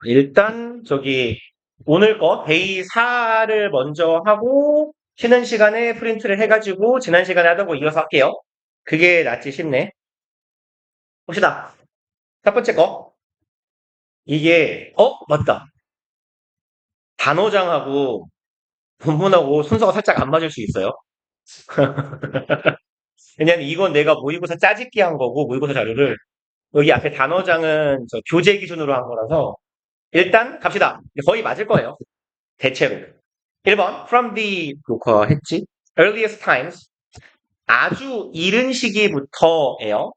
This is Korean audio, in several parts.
일단 오늘 거 데이 4를 먼저 하고 쉬는 시간에 프린트를 해가지고 지난 시간에 하던 거 이어서 할게요. 그게 낫지 싶네. 봅시다. 첫 번째 거. 이게 맞다. 단어장하고 본문하고 순서가 살짝 안 맞을 수 있어요. 왜냐면 이건 내가 모의고사 짜집기 한 거고 모의고사 자료를 여기 앞에 단어장은 교재 기준으로 한 거라서 일단 갑시다. 거의 맞을 거예요. 대체로. 1번 from the 녹화 했지? earliest times 아주 이른 시기부터예요.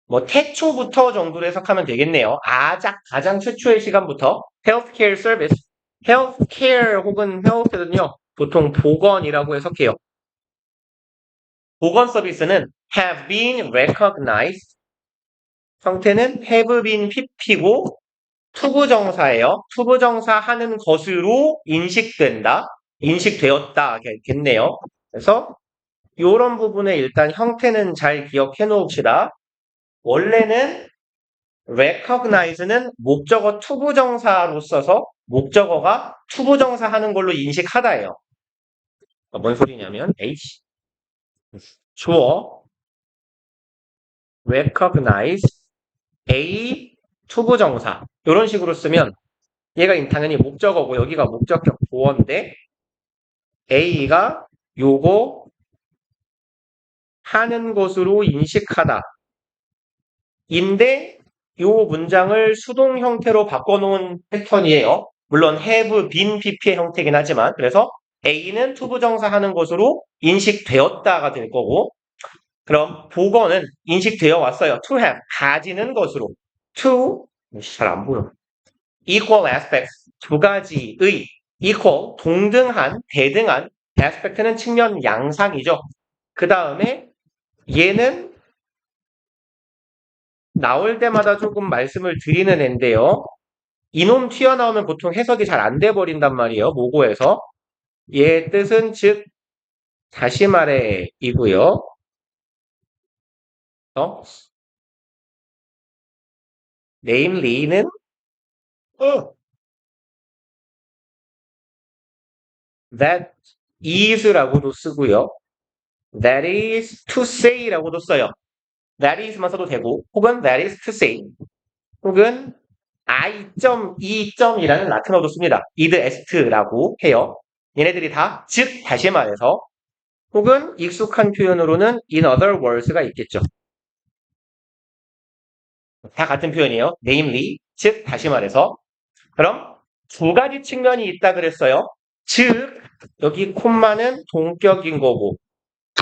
뭐 태초부터 정도로 해석하면 되겠네요. 가장 최초의 시간부터 healthcare service, healthcare 혹은 health는요 보통 보건이라고 해석해요. 보건 서비스는 have been recognized 형태는 have been pp고 투부정사예요. 투부정사 하는 것으로 인식된다. 인식되었다겠네요. 그래서 이런 부분에 일단 형태는 잘 기억해 놓읍시다. 원래는 recognize는 목적어 투부정사로 써서 목적어가 투부정사 하는 걸로 인식하다예요. 뭔 소리냐면 H 주어 recognize A 투부정사 이런 식으로 쓰면 얘가 당연히 목적어고 여기가 목적격 보어인데 A가 요거 하는 것으로 인식하다 인데 요 문장을 수동 형태로 바꿔놓은 패턴이에요. 물론 have been pp의 형태긴 하지만 그래서 A는 투부정사 하는 것으로 인식되었다가 될 거고 그럼 보건은 인식되어 왔어요. to have 가지는 것으로 to 잘 안 보여. equal aspects 두 가지의 equal 동등한 대등한 aspect는 측면 양상이죠. 그 다음에 얘는 나올 때마다 조금 말씀을 드리는 앤데요. 이놈 튀어나오면 보통 해석이 잘 안 돼 버린단 말이에요. 모고에서. 얘 뜻은 즉 다시 말해 이고요. namely는 that is라고도 쓰고요. that is to say라고도 써요. that is만 써도 되고 혹은 that is to say 혹은 I.E.이라는 라틴어도 씁니다. id est라고 해요. 얘네들이 다 즉 다시 말해서 혹은 익숙한 표현으로는 in other words가 있겠죠. 다 같은 표현이에요. namely, 즉 다시 말해서 그럼 두 가지 측면이 있다 그랬어요. 즉 여기 콤마는 동격인 거고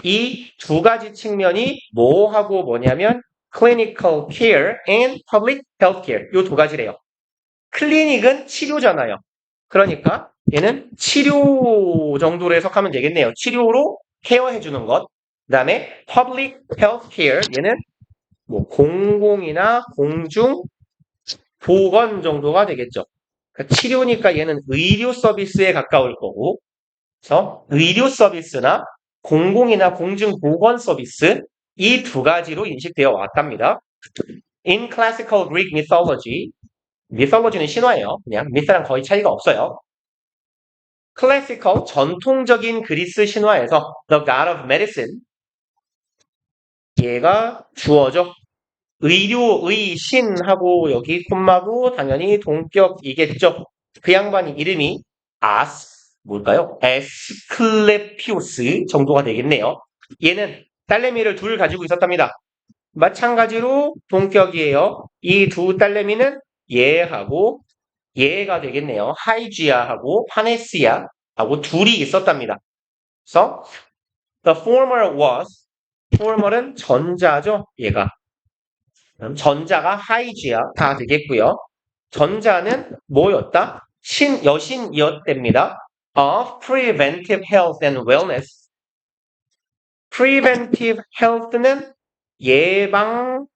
이 두 가지 측면이 뭐하고 뭐냐면 clinical care and public health care 이 두 가지래요. 클리닉은 치료잖아요. 그러니까 얘는 치료 정도로 해석하면 되겠네요. 치료로 케어해주는 것. 그 다음에 public health care 얘는 뭐 공공이나 공중 보건 정도가 되겠죠. 그러니까 치료니까 얘는 의료 서비스에 가까울 거고 그래서 의료 서비스나 공공이나 공중 보건 서비스 이 두 가지로 인식되어 왔답니다. In classical Greek mythology mythology는 신화예요. 그냥 myth랑 거의 차이가 없어요. 클래시컬 전통적인 그리스 신화에서 The God of Medicine 얘가 주어죠. 의료의 신하고 여기 콤마고 당연히 동격이겠죠. 그 양반이 이름이 뭘까요? 에스클레피오스 정도가 되겠네요. 얘는 딸내미를 둘 가지고 있었답니다. 마찬가지로 동격이에요. 이 두 딸내미는 얘하고 얘가 되겠네요. 하이지아하고 파네시아하고 둘이 있었답니다. 그래서 the former은 전자죠. 얘가. 전자가 하이지아 다 되겠고요. 전자는 뭐였다? 여신이었답니다. of preventive health and wellness. preventive health는 예방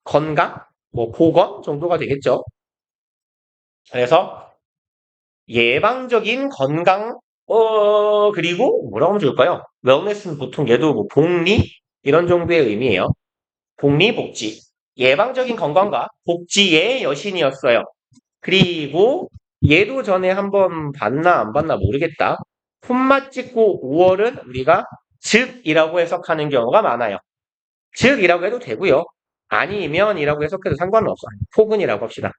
건강, 뭐 보건 정도가 되겠죠. 그래서 예방적인 건강, 그리고 뭐라고 하면 좋을까요? wellness는 보통 얘도 뭐 복리 이런 정도의 의미예요. 복리 복지. 예방적인 건강과 복지의 여신이었어요. 그리고 얘도 전에 한번 봤나 안 봤나 모르겠다. 콤마 찍고 5월은 우리가 즉이라고 해석하는 경우가 많아요. 즉이라고 해도 되고요. 아니면이라고 해석해도 상관은 없어요. 혹은이라고 합시다.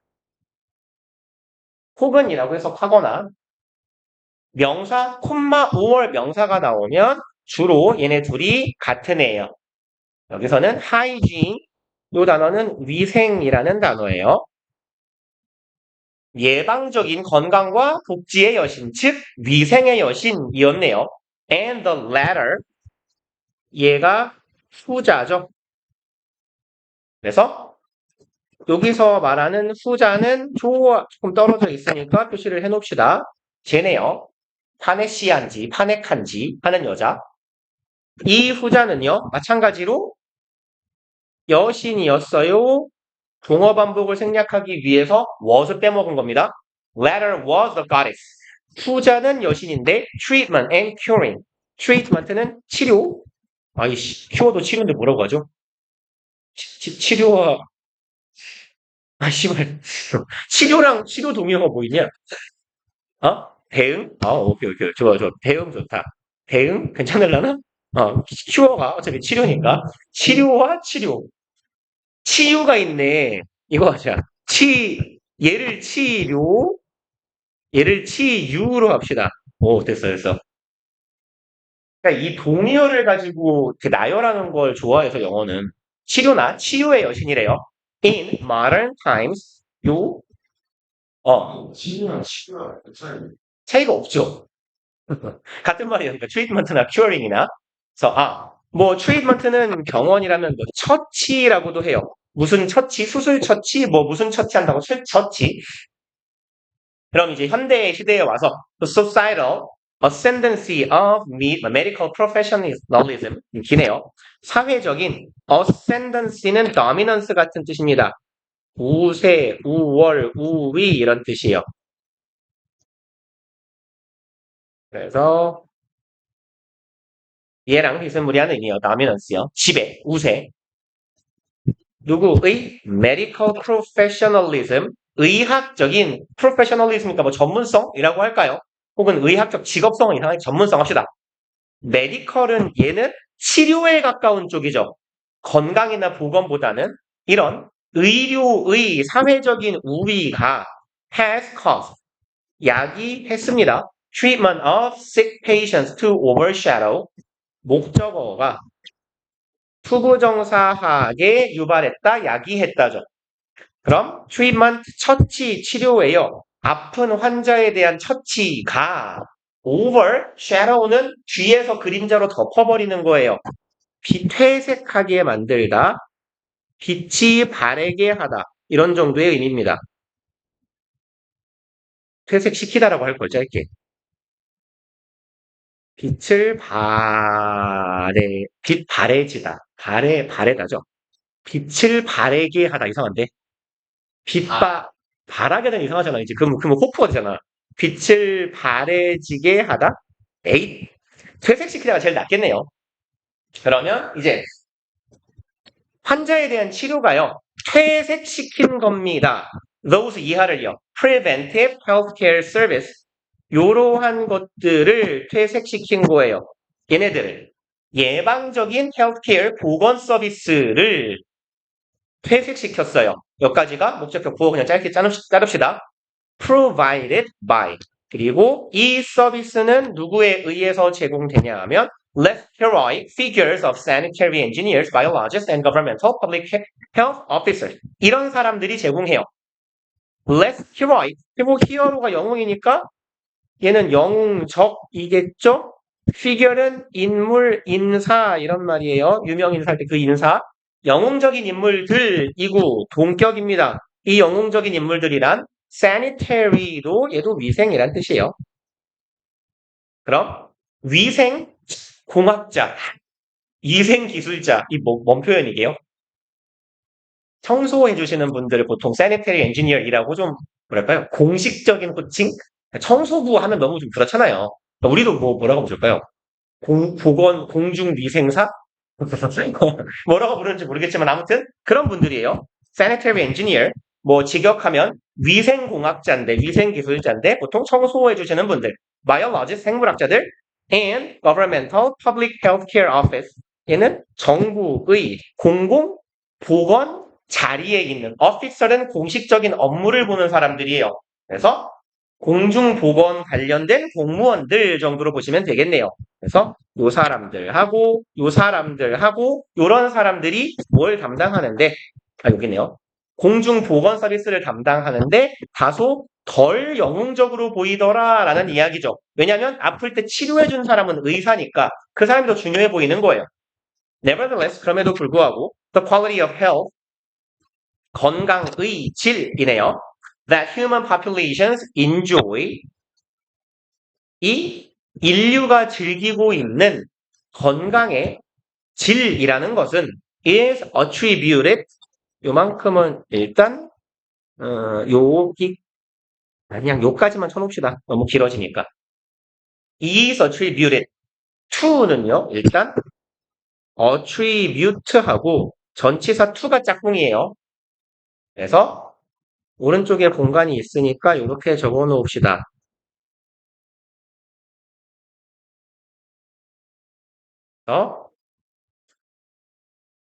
혹은이라고 해석하거나 명사 콤마 5월 명사가 나오면 주로 얘네 둘이 같은 애예요. 여기서는 hygiene 이 단어는 위생이라는 단어예요. 예방적인 건강과 복지의 여신, 즉 위생의 여신이었네요. And the latter, 얘가 후자죠. 그래서 여기서 말하는 후자는 조금 떨어져 있으니까 표시를 해놓읍시다. 쟤네요. 파네시한지 파넥한지 하는 여자. 이 후자는요. 마찬가지로 여신이었어요. 동어 반복을 생략하기 위해서 was을 빼먹은 겁니다. Latter was the goddess. 후자는 여신인데 treatment and curing. treatment는 치료. 아이씨, 큐어도 치료인데 뭐라고 하죠? 치료와 씨발. 치료랑 치료 동의어가 뭐 있냐? 대응? 오케이. 좋아. 대응 좋다. 대응? 괜찮을라나? 큐어가 어차피 치료니까. 치료와 치료. 치유가 있네. 이거 하자. 얘를 치료, 얘를 치유로 합시다. 오, 됐어. 그러니까 이 동의어를 가지고 나열하는 걸 좋아해서 영어는 치료나 치유의 여신이래요. In modern times, 치료랑 치료랑 차이가 없죠. 같은 말이니까 트리트먼트나 큐어링이나. 그래서 뭐 트리트먼트는 병원이라면 뭐 처치라고도 해요. 무슨 처치, 수술 처치, 뭐 무슨 처치 한다고 처치. 그럼 이제 현대 시대에 와서 the societal ascendancy of medical professionalism 기네요. 사회적인 ascendancy는 dominance 같은 뜻입니다. 우세, 우월, 우위 이런 뜻이에요. 그래서 얘랑 비스무리한 의미요. dominance요. 지배, 우세. 누구의 medical professionalism, 의학적인 professionalism이니까 뭐 전문성이라고 할까요? 혹은 의학적 직업성은 이상하게 전문성 합시다. medical은 얘는 치료에 가까운 쪽이죠. 건강이나 보건보다는 이런 의료의 사회적인 우위가 has caused, 야기했습니다. treatment of sick patients to overshadow, 목적어가 투부정사하게 유발했다, 야기했다죠. 그럼 treatment, 처치, 치료예요. 아픈 환자에 대한 처치가 overshadow는 뒤에서 그림자로 덮어버리는 거예요. 퇴색하게 만들다, 빛이 바래게 하다 이런 정도의 의미입니다. 퇴색시키다라고 할 걸 짧게. 빛 바래지다. 바래다죠. 빛을 바래게 하다 이상한데. 바라게 되면 이상하잖아. 이제 그러면 호프가 되잖아. 빛을 바래지게 하다. 에잇. 퇴색시키다가 제일 낫겠네요. 그러면 이제 환자에 대한 치료가요. 퇴색시킨 겁니다. those 이하를요. preventive healthcare service. 이러한 것들을 퇴색시킨 거예요. 얘네들을. 예방적인 healthcare 보건 서비스를 퇴색시켰어요. 여기까지가 목적격 구호 그냥 짧게 자릅시다. provided by. 그리고 이 서비스는 누구에 의해서 제공되냐 하면 less heroic figures of sanitary engineers, biologists, and governmental public health officers. 이런 사람들이 제공해요. less heroic. 히어로가 영웅이니까 얘는 영웅적이겠죠? figure는 인물, 인사 이런 말이에요. 유명 인사할 때 그 인사. 영웅적인 인물들이고 동격입니다. 이 영웅적인 인물들이란 sanitary도 얘도 위생이란 뜻이에요. 그럼 위생 공학자, 위생 기술자 이 뭔 표현이게요? 청소해 주시는 분들을 보통 sanitary engineer이라고 좀 뭐랄까요? 공식적인 호칭? 청소부 하면 너무 좀 그렇잖아요. 우리도 뭐라고 부를까요? 공중위생사? 뭐라고 부르는지 모르겠지만 아무튼 그런 분들이에요. sanitary engineer. 뭐 직역하면 위생공학자인데, 위생기술자인데 보통 청소해 주시는 분들, biologist 생물학자들, and governmental public healthcare office 얘는 정부의 공공보건 자리에 있는 officer은 공식적인 업무를 보는 사람들이에요. 그래서 공중보건 관련된 공무원들 정도로 보시면 되겠네요. 그래서 요 사람들하고 요 사람들하고 요런 사람들이 뭘 담당하는데 여기네요. 공중보건 서비스를 담당하는데 다소 덜 영웅적으로 보이더라라는 이야기죠. 왜냐하면 아플 때 치료해준 사람은 의사니까 그 사람이 더 중요해 보이는 거예요. Nevertheless, 그럼에도 불구하고 the quality of health, 건강의 질이네요. That human populations enjoy, 이 인류가 즐기고 있는 건강의 질이라는 것은 is attributed, 요만큼은 일단 여기 그냥 요까지만 쳐놓읍시다. 너무 길어지니까. is attributed to는요. 일단 attribute하고 전치사 to가 짝꿍이에요. 그래서 오른쪽에 공간이 있으니까 이렇게 적어 놓읍시다.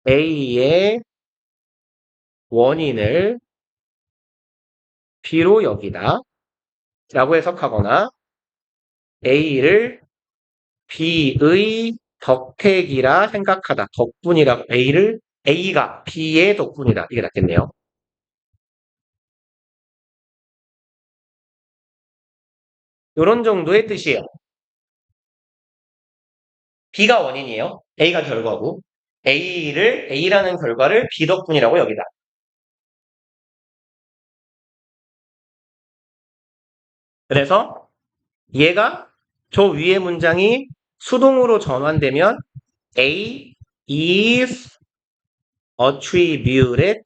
A의 원인을 B로 여기다 라고 해석하거나 A를 B의 덕택이라 생각하다. 덕분이라 A가 B의 덕분이다. 이게 낫겠네요. 이런 정도의 뜻이에요. B가 원인이에요. A가 결과고 A라는 결과를 B 덕분이라고 여기다. 그래서 얘가 저 위의 문장이 수동으로 전환되면 A is attributed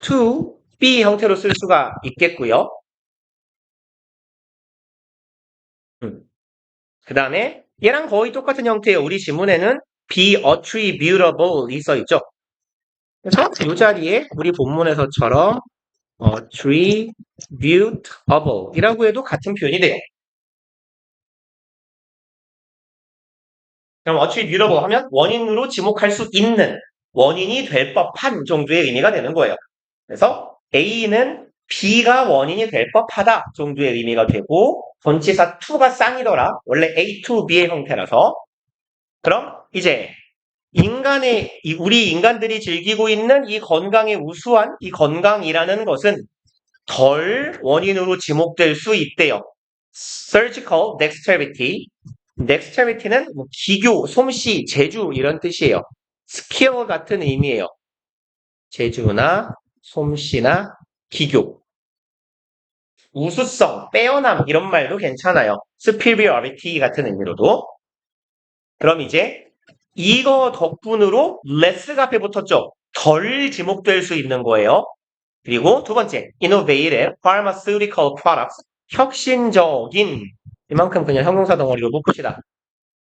to B 형태로 쓸 수가 있겠고요. 그 다음에 얘랑 거의 똑같은 형태예요. 우리 지문에는 be attributable 이 써있죠. 그래서 이 자리에 우리 본문에서처럼 attributable 이라고 해도 같은 표현이 돼요. 그럼 attributable 하면 원인으로 지목할 수 있는, 원인이 될 법한 정도의 의미가 되는 거예요. 그래서 A는 B가 원인이 될 법하다 정도의 의미가 되고 전치사 to가 쌍이더라. 원래 A to B의 형태라서. 그럼 이제 우리 인간들이 즐기고 있는 이 건강의 우수한 이 건강이라는 것은 덜 원인으로 지목될 수 있대요. Surgical dexterity. dexterity는 뭐 기교, 솜씨, 재주 이런 뜻이에요. 스킬 같은 의미예요. 재주나 솜씨나 기교. 우수성, 빼어남 이런 말도 괜찮아요. superiority 같은 의미로도. 그럼 이제 이거 덕분으로 less가 앞에 붙었죠. 덜 지목될 수 있는 거예요. 그리고 두 번째, innovative pharmaceutical products. 혁신적인, 이만큼 그냥 형용사 덩어리로 묶읍시다.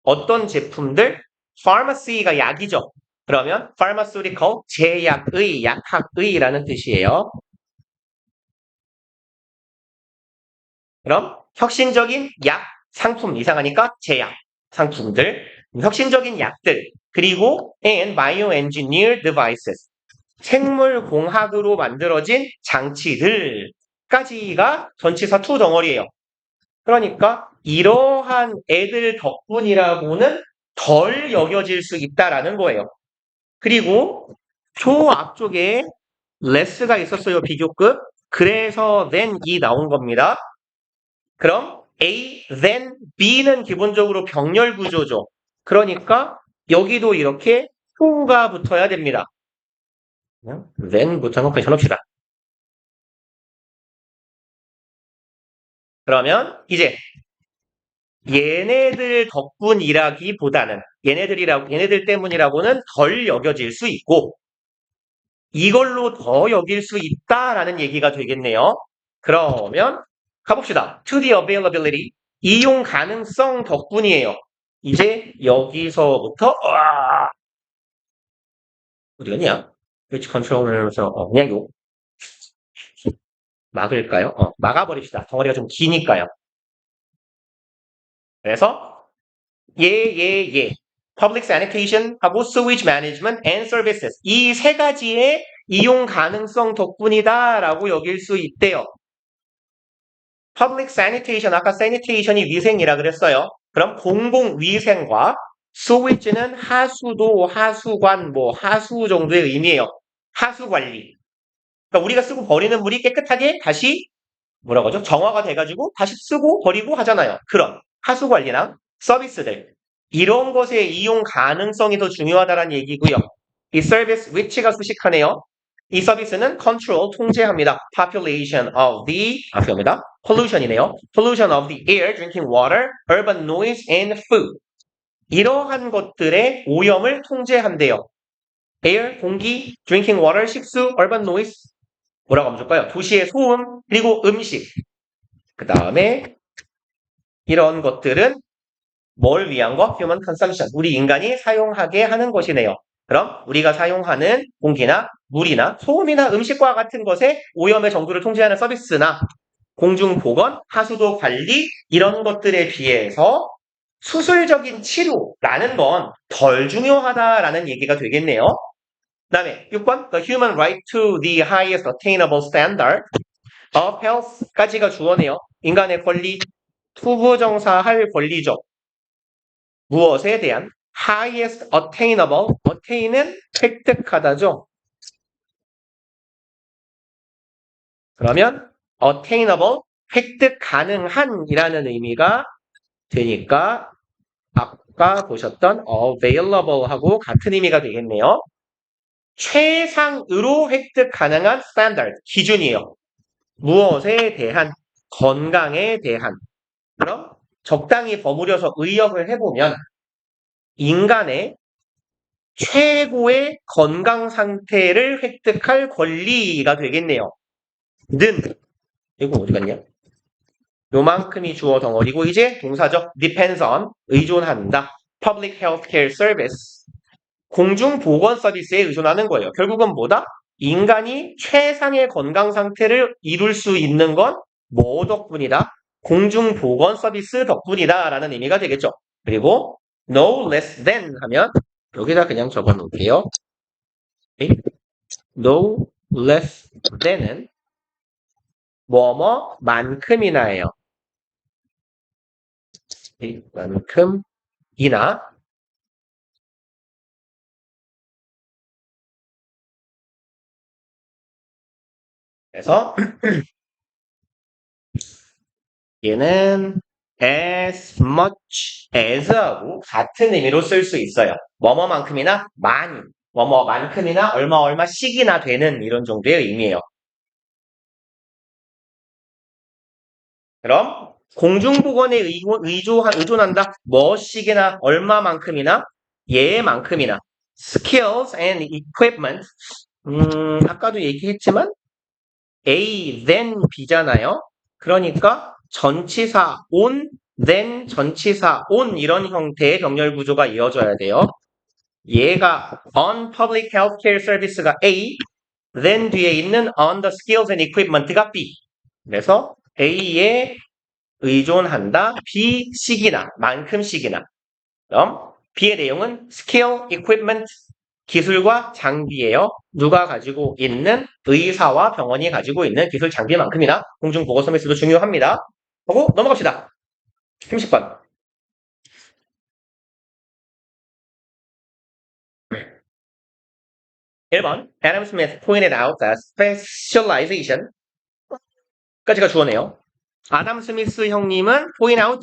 어떤 제품들? pharmacy가 약이죠. 그러면 pharmaceutical, 제약의, 약학의라는 뜻이에요. 그럼 혁신적인 약, 상품 이상하니까 제약, 상품들, 혁신적인 약들, 그리고 and bioengineered devices, 생물공학으로 만들어진 장치들까지가 전치사 to 덩어리예요. 그러니까 이러한 애들 덕분이라고는 덜 여겨질 수 있다라는 거예요. 그리고 조 앞쪽에 less가 있었어요. 비교급. 그래서 then이 나온 겁니다. 그럼 A, then B는 기본적으로 병렬 구조죠. 그러니까 여기도 이렇게 to가 붙어야 됩니다. then 붙여놓고 쳐놓읍시다. 그러면 이제 얘네들 덕분이라기보다는 얘네들 때문이라고는 덜 여겨질 수 있고 이걸로 더 여길 수 있다라는 얘기가 되겠네요. 그러면 가봅시다. To the availability, 이용 가능성 덕분이에요. 이제 여기서부터 어디 갔냐? Which controller에서 그냥 요 막을까요? 막아버립시다. 덩어리가 좀 기니까요. 그래서 예. Public sanitation 하고 sewage management and services. 이 세 가지의 이용 가능성 덕분이다라고 여길 수 있대요. Public sanitation, 아까 sanitation이 위생이라 그랬어요. 그럼 공공위생과 sewage는 하수도, 하수관, 하수 정도의 의미예요. 하수관리. 그러니까 우리가 쓰고 버리는 물이 깨끗하게 다시 뭐라고 하죠? 정화가 돼가지고 다시 쓰고 버리고 하잖아요. 그런 하수관리랑 서비스들. 이런 것의 이용 가능성이 더 중요하다는 얘기고요. 이 서비스 which가 수식하네요. 이 서비스는 control, 통제합니다. population of the, 죄송합니다. pollution이네요. pollution of the air, drinking water, urban noise and food. 이러한 것들의 오염을 통제한대요. air, 공기, drinking water, 식수, urban noise, 뭐라고 하면 좋을까요? 도시의 소음, 그리고 음식. 그 다음에 이런 것들은 뭘 위한 거? human consumption. 우리 인간이 사용하게 하는 것이네요. 그럼 우리가 사용하는 공기나 물이나 소음이나 음식과 같은 것의 오염의 정도를 통제하는 서비스나 공중보건, 하수도 관리 이런 것들에 비해서 수술적인 치료라는 건 덜 중요하다라는 얘기가 되겠네요. 그 다음에 6번 The human right to the highest attainable standard of health까지가 주어네요. 인간의 권리, 투부정사할 권리죠. 무엇에 대한 highest attainable, attain은 획득하다죠. 그러면 attainable, 획득 가능한 이라는 의미가 되니까 아까 보셨던 available 하고 같은 의미가 되겠네요. 최상으로 획득 가능한 standard, 기준이에요. 무엇에 대한, 건강에 대한. 그럼 적당히 버무려서 의역을 해보면 인간의 최고의 건강 상태를 획득할 권리가 되겠네요. 이거 어디 갔냐? 요만큼이 주어 덩어리고 이제 동사죠. depends on, 의존한다. public healthcare service, 공중보건 서비스에 의존하는 거예요. 결국은 뭐다? 인간이 최상의 건강 상태를 이룰 수 있는 건 뭐 덕분이다? 공중보건 서비스 덕분이다 라는 의미가 되겠죠. 그리고 no less than 하면 여기다 그냥 적어 놓을게요. no less than은 뭐뭐만큼이나예요. 만큼이나. 그래서 얘는 as much as하고 같은 의미로 쓸 수 있어요. 뭐뭐만큼이나 많이, 뭐뭐만큼이나 얼마씩이나 되는 이런 정도의 의미예요. 그럼 공중보건에 의존한다. 뭐씩이나 얼마만큼이나 얘만큼이나 skills and equipment. 아까도 얘기했지만 A, then B잖아요. 그러니까 전치사 on, then 전치사 on 이런 형태의 병렬 구조가 이어져야 돼요. 얘가 on public healthcare service가 A, then 뒤에 있는 on the skills and equipment가 B. 그래서 A에 의존한다. B씩이나, 만큼씩이나. 그럼 B의 내용은 skill, equipment, 기술과 장비예요. 누가 가지고 있는 의사와 병원이 가지고 있는 기술 장비만큼이나 공중보건 서비스도 중요합니다. 하고 넘어갑시다. 30번. 네. 1번. Adam Smith pointed out that specialization 까지가 주어네요. 아담 스미스 형님은 point out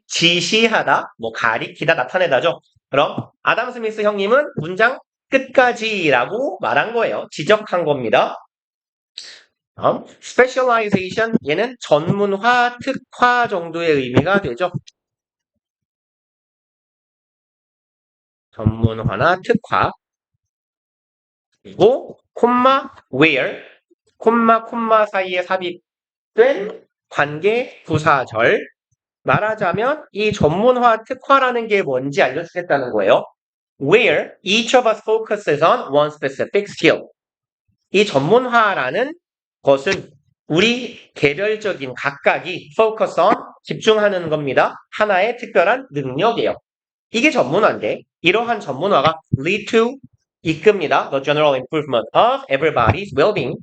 지시하다, 가리키다, 나타내다죠. 그럼 아담 스미스 형님은 문장 끝까지라고 말한 거예요. 지적한 겁니다. specialization, 얘는 전문화, 특화 정도의 의미가 되죠. 전문화나 특화. 그리고 콤마 where, 콤마 사이에 삽입된 관계 부사절. 말하자면 이 전문화, 특화라는 게 뭔지 알려주겠다는 거예요. Where each of us focuses on one specific skill. 이 전문화라는 것은 우리 개별적인 각각이 focus on 집중하는 겁니다. 하나의 특별한 능력이에요. 이게 전문화인데 이러한 전문화가 lead to 이끕니다. The general improvement of everybody's well-being.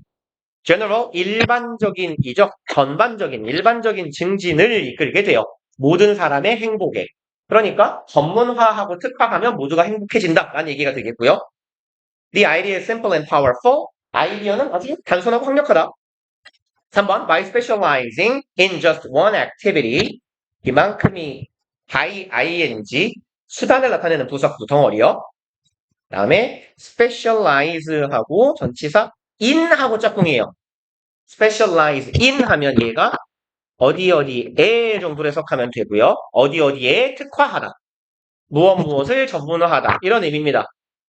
general 일반적인이죠. 전반적인 일반적인 증진을 이끌게 돼요. 모든 사람의 행복에. 그러니까 전문화하고 특화하면 모두가 행복해진다라는 얘기가 되겠고요. The idea is simple and powerful. 아이디어는 아주 단순하고 강력하다. 3번 by specializing in just one activity. 이만큼이 by ing 수단을 나타내는 부사구 덩어리요. 다음에 specialize하고 전치사 in하고 짝꿍이에요. specialize in 하면 얘가 어디 어디에 정도로 해석하면 되고요. 어디 어디에 특화하다. 무엇을 전문화하다. 이런 의미입니다.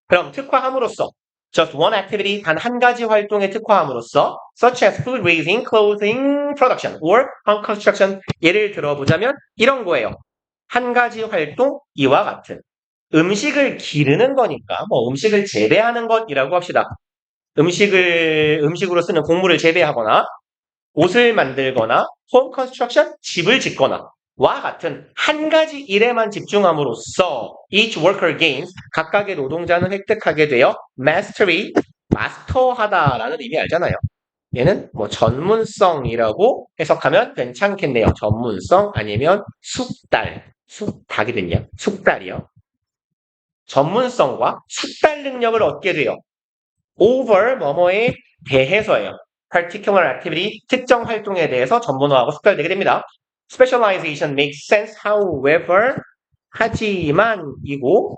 그럼 특화함으로써 just one activity 단 한 가지 활동에 특화함으로써 such as food raising, clothing production or home construction 예를 들어보자면 이런 거예요. 한 가지 활동 이와 같은 음식을 기르는 거니까 뭐 음식을 재배하는 것이라고 합시다. 음식으로 쓰는 곡물을 재배하거나 옷을 만들거나 home construction 집을 짓거나 와 같은 한 가지 일에만 집중함으로써 each worker gains 각각의 노동자는 획득하게 되어 mastery 마스터하다라는 의미 알잖아요. 얘는 뭐 전문성이라고 해석하면 괜찮겠네요. 전문성 아니면 숙달이거든요. 숙달이요. 전문성과 숙달 능력을 얻게 돼요. over 뭐뭐에 대해서예요. particular activity 특정 활동에 대해서 전문화하고 숙달되게 됩니다. specialization makes sense however 하지만 이고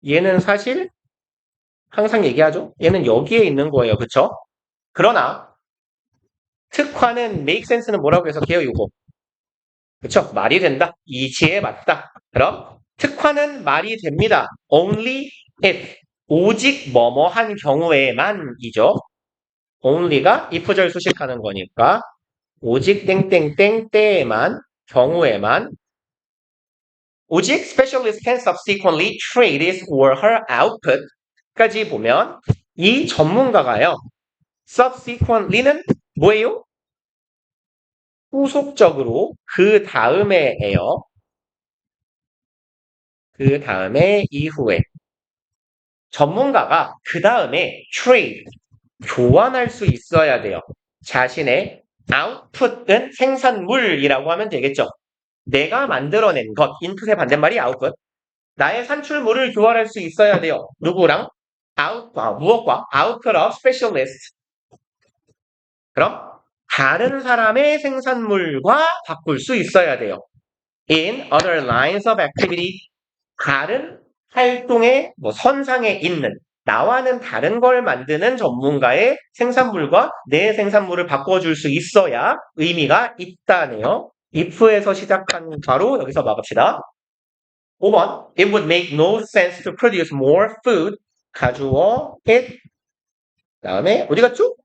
얘는 사실 항상 얘기하죠. 얘는 여기에 있는 거예요. 그쵸? 그러나 특화는 make sense는 뭐라고 해석해요? 이거. 그쵸? 말이 된다. 이치에 맞다. 그럼 특화는 말이 됩니다. only if 오직 뭐뭐한 경우에만이죠. only가 if절 수식하는 거니까 오직 땡땡땡 때에만 경우에만 오직 specialist can subsequently trade his or her output까지 보면 이 전문가가요. subsequently는 뭐예요? 후속적으로 그 다음에예요. 그 다음에 이후에 전문가가 그 다음에 trade 교환할 수 있어야 돼요. 자신의 output은 생산물이라고 하면 되겠죠. 내가 만들어낸 것, input의 반대말이 output. 나의 산출물을 교환할 수 있어야 돼요. 누구랑? 무엇과? output of specialist. 그럼 다른 사람의 생산물과 바꿀 수 있어야 돼요. In other lines of activity. 다른 활동의 선상에 있는 나와는 다른 걸 만드는 전문가의 생산물과 내 생산물을 바꿔줄 수 있어야 의미가 있다네요. if에서 시작한 바로 여기서 막읍시다. 5번 It would make no sense to produce more food. 가주어 it 다음에 어디 갔죠?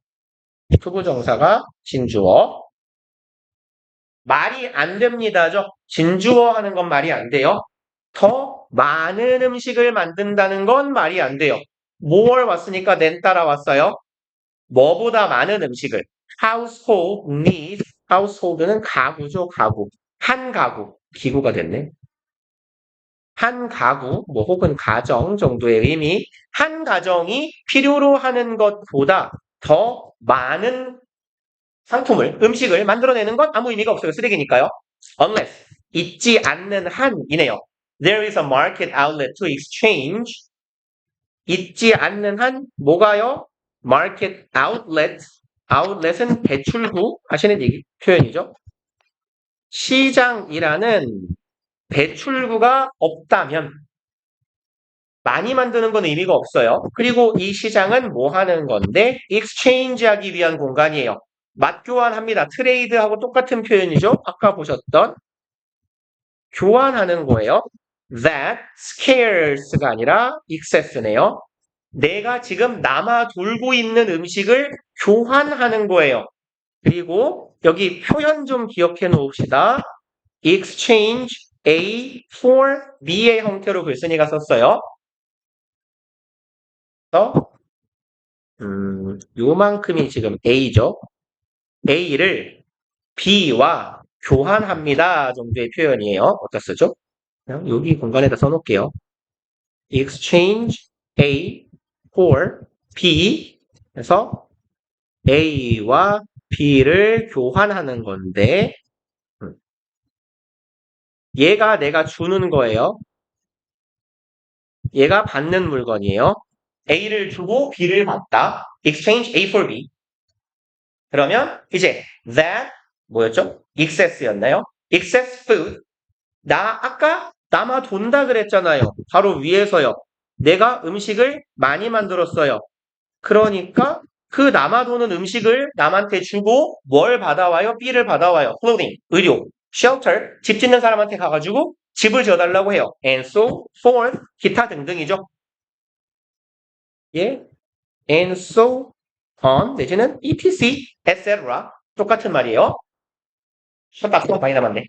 투부정사가 진주어. 말이 안 됩니다죠. 진주어 하는 건 말이 안 돼요. 더 많은 음식을 만든다는 건 말이 안 돼요. more 왔으니까 than 따라왔어요. 뭐보다 많은 음식을. household needs. household는 가구죠, 가구. 한 가구. 기구가 됐네. 한 가구, 뭐 혹은 가정 정도의 의미. 한 가정이 필요로 하는 것보다 더 많은 상품을, 음식을 만들어내는 건 아무 의미가 없어요. 쓰레기니까요. unless, 있지 않는 한이네요. There is a market outlet to exchange. 있지 않는 한, 뭐가요? market outlet. outlet은 배출구 하시는 표현이죠. 시장이라는 배출구가 없다면 많이 만드는 건 의미가 없어요. 그리고 이 시장은 뭐 하는 건데? exchange 하기 위한 공간이에요. 맞교환합니다. 트레이드하고 똑같은 표현이죠. 아까 보셨던 교환하는 거예요. That scarce가 아니라 excess네요. 내가 지금 남아 돌고 있는 음식을 교환하는 거예요. 그리고 여기 표현 좀 기억해 놓읍시다. exchange A for B의 형태로 글쓴이가 썼어요. 그래서 요만큼이 지금 A죠. A를 B와 교환합니다 정도의 표현이에요. 어디다 쓰죠? 그냥 여기 공간에다 써놓을게요. exchange A for B 해서 A와 B를 교환하는 건데 얘가 내가 주는 거예요. 얘가 받는 물건이에요. A를 주고 B를 받다. exchange A for B. 그러면 이제 that 뭐였죠? excess였나요? excess food. 나 아까 남아 돈다 그랬잖아요. 바로 위에서요. 내가 음식을 많이 만들었어요. 그러니까 그 남아도는 음식을 남한테 주고 뭘 받아와요? B를 받아와요. clothing, 의료, shelter, 집 짓는 사람한테 가가지고 집을 지어달라고 해요. and so forth, 기타 등등이죠. 예, and so on 내지는 etc, etc 똑같은 말이에요. 딱 많이 남았네.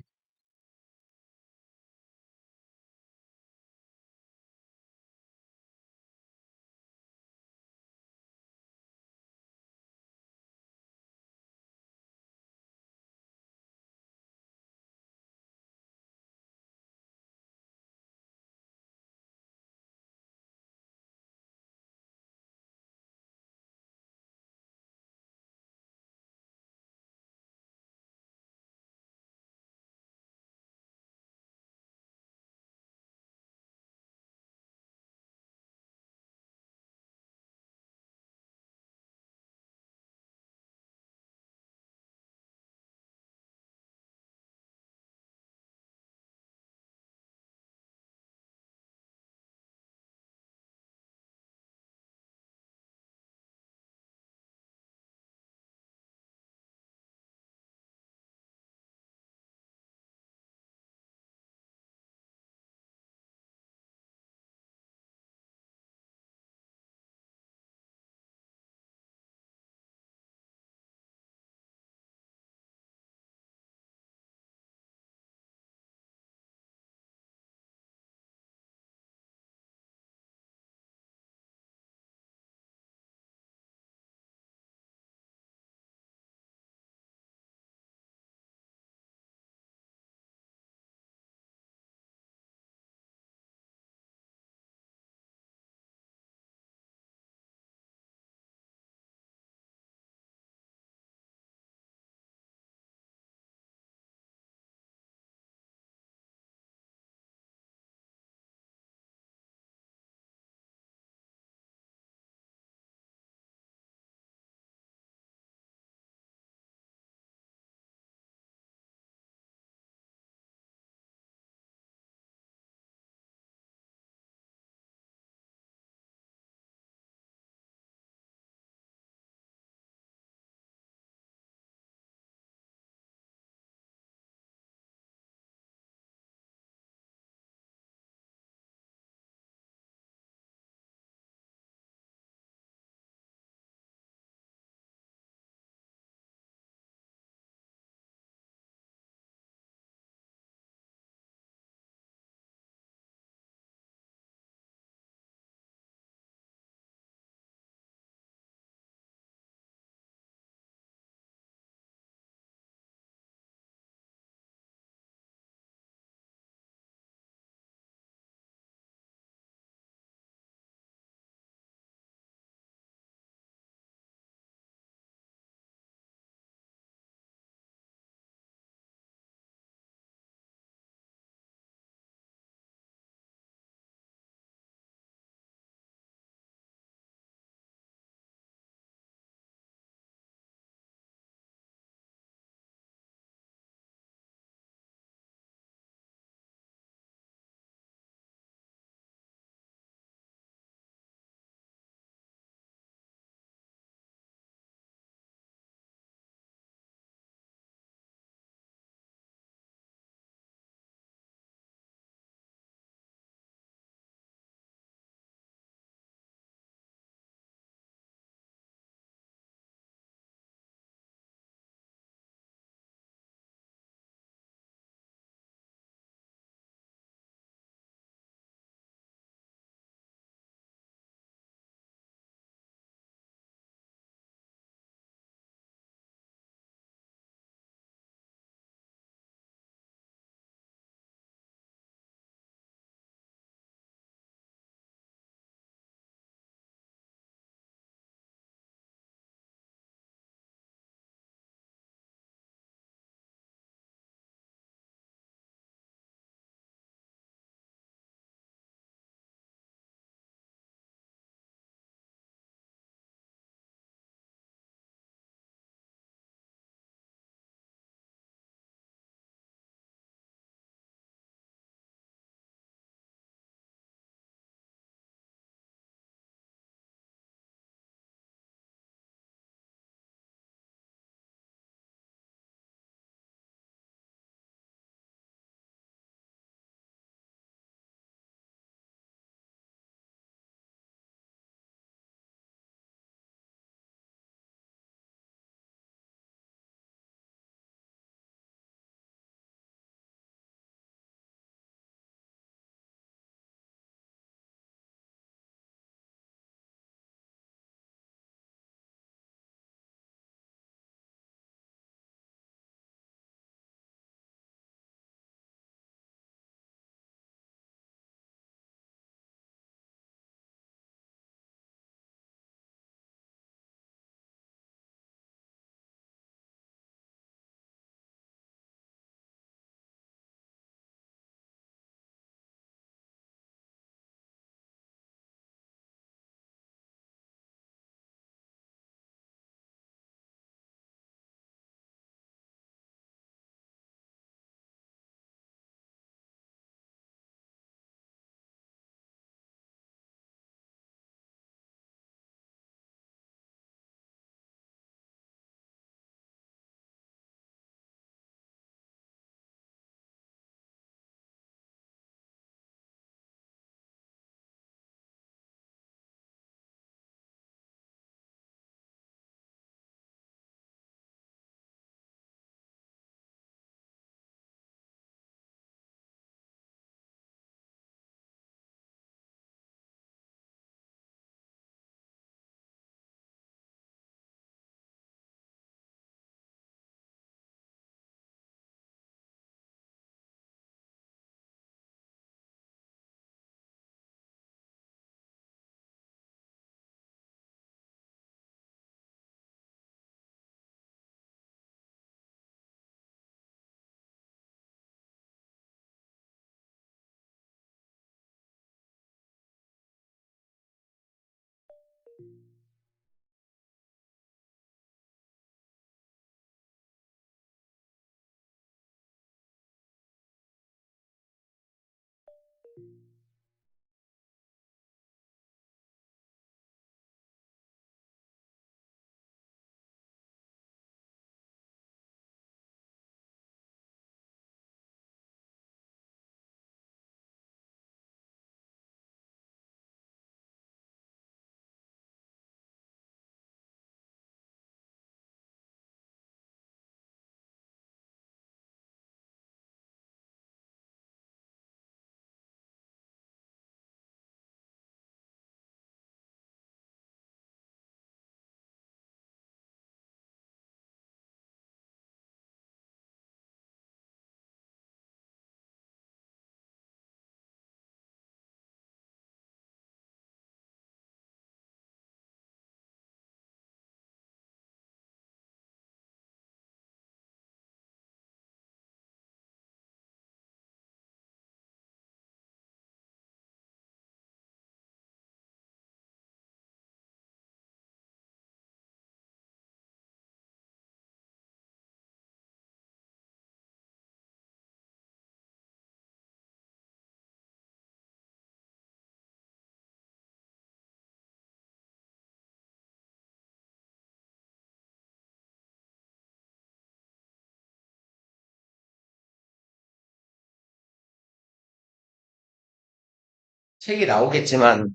책이 나오겠지만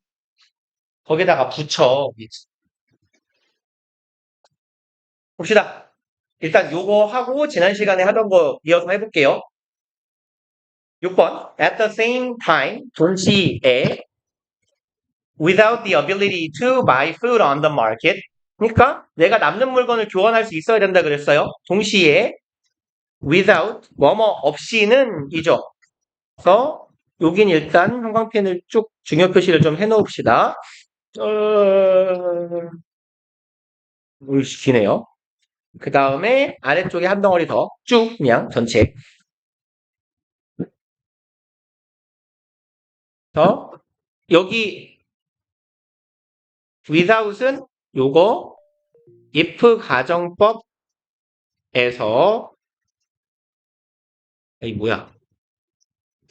거기다가 붙여 봅시다. 일단 요거 하고 지난 시간에 하던 거 이어서 해볼게요. 6번. At the same time, 동시에 without the ability to buy food on the market. 그러니까 내가 남는 물건을 교환할 수 있어야 된다 그랬어요. 동시에 without 뭐뭐 없이는 이죠. 그래서 여긴 일단 형광펜을 쭉 중요 표시를 좀 해놓읍시다. 기네요. 그 다음에 아래쪽에 한 덩어리 더 쭉 그냥 전체. 더 여기 without은 요거 if 가정법에서 이 뭐야